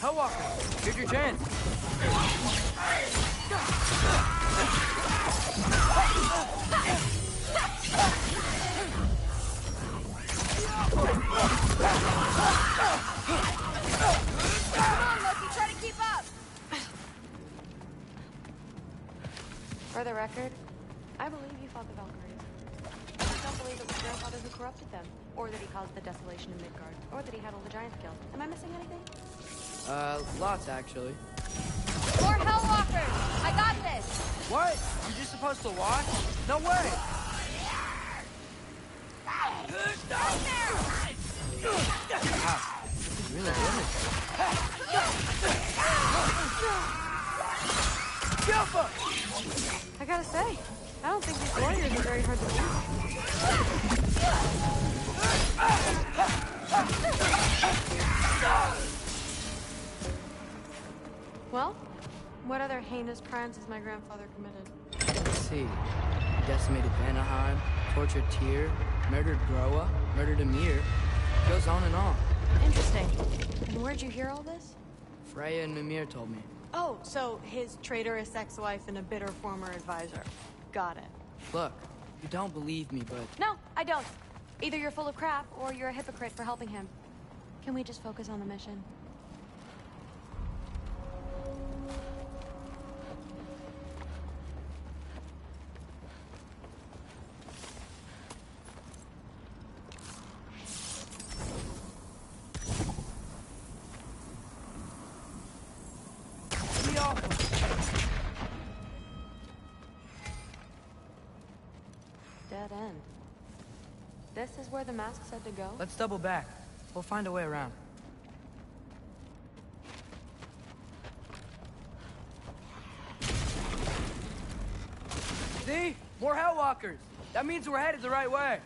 Hellwalker, here's your chance. Try to keep up. For the record, I believe you fought the Valkyries. I just don't believe it was Grandfather who corrupted them, or that he caused the desolation in Midgard, or that he had all the giants killed. Am I missing anything? Lots actually. More Hellwalkers! I got this! What? You're just supposed to watch? No way! Wow, this is really good. I gotta say, I don't think these warriors are very hard to beat. Well, what other heinous crimes has my grandfather committed? Let's see. He decimated Vanaheim, tortured Tyr, murdered Groa, murdered Emir. Goes on and on. Interesting. And where'd you hear all this? Freya and Mimir told me. Oh, so his traitorous ex-wife and a bitter former advisor. Got it. Look, you don't believe me, but... No, I don't. Either you're full of crap, or you're a hypocrite for helping him. Can we just focus on the mission? Dead end. This is where the mask said to go? Let's double back. We'll find a way around. See? More Hellwalkers! That means we're headed the right way.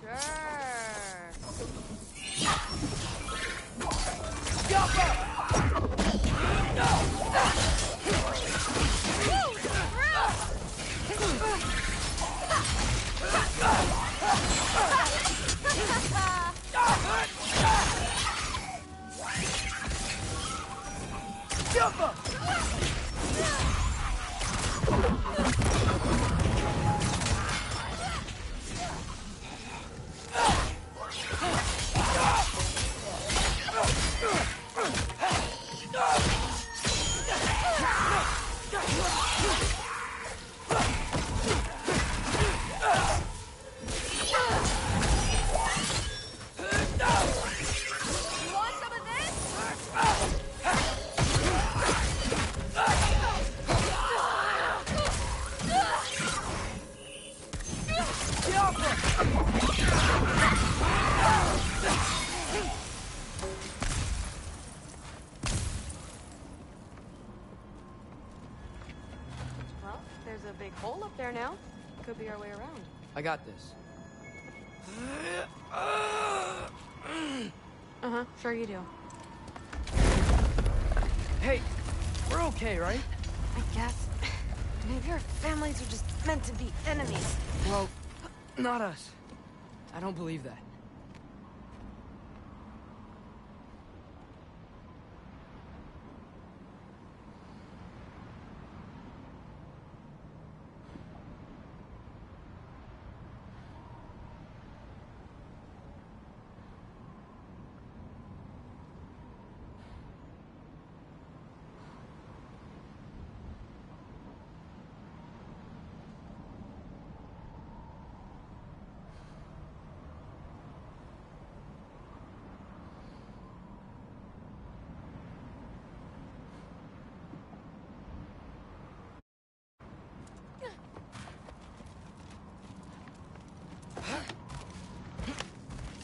Sure. Well, there's a big hole up there now. Could be our way around. I got this. Uh-huh, sure you do. Hey, we're okay, right? I guess. Maybe our families are just meant to be enemies. Well, not us. I don't believe that.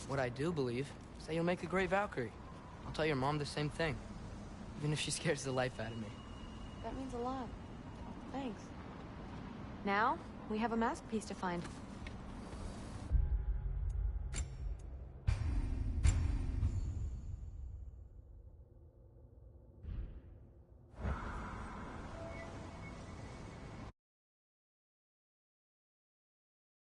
What I do believe is that you'll make a great Valkyrie. I'll tell your mom the same thing, even if she scares the life out of me. That means a lot. Thanks. Now, we have a mask piece to find.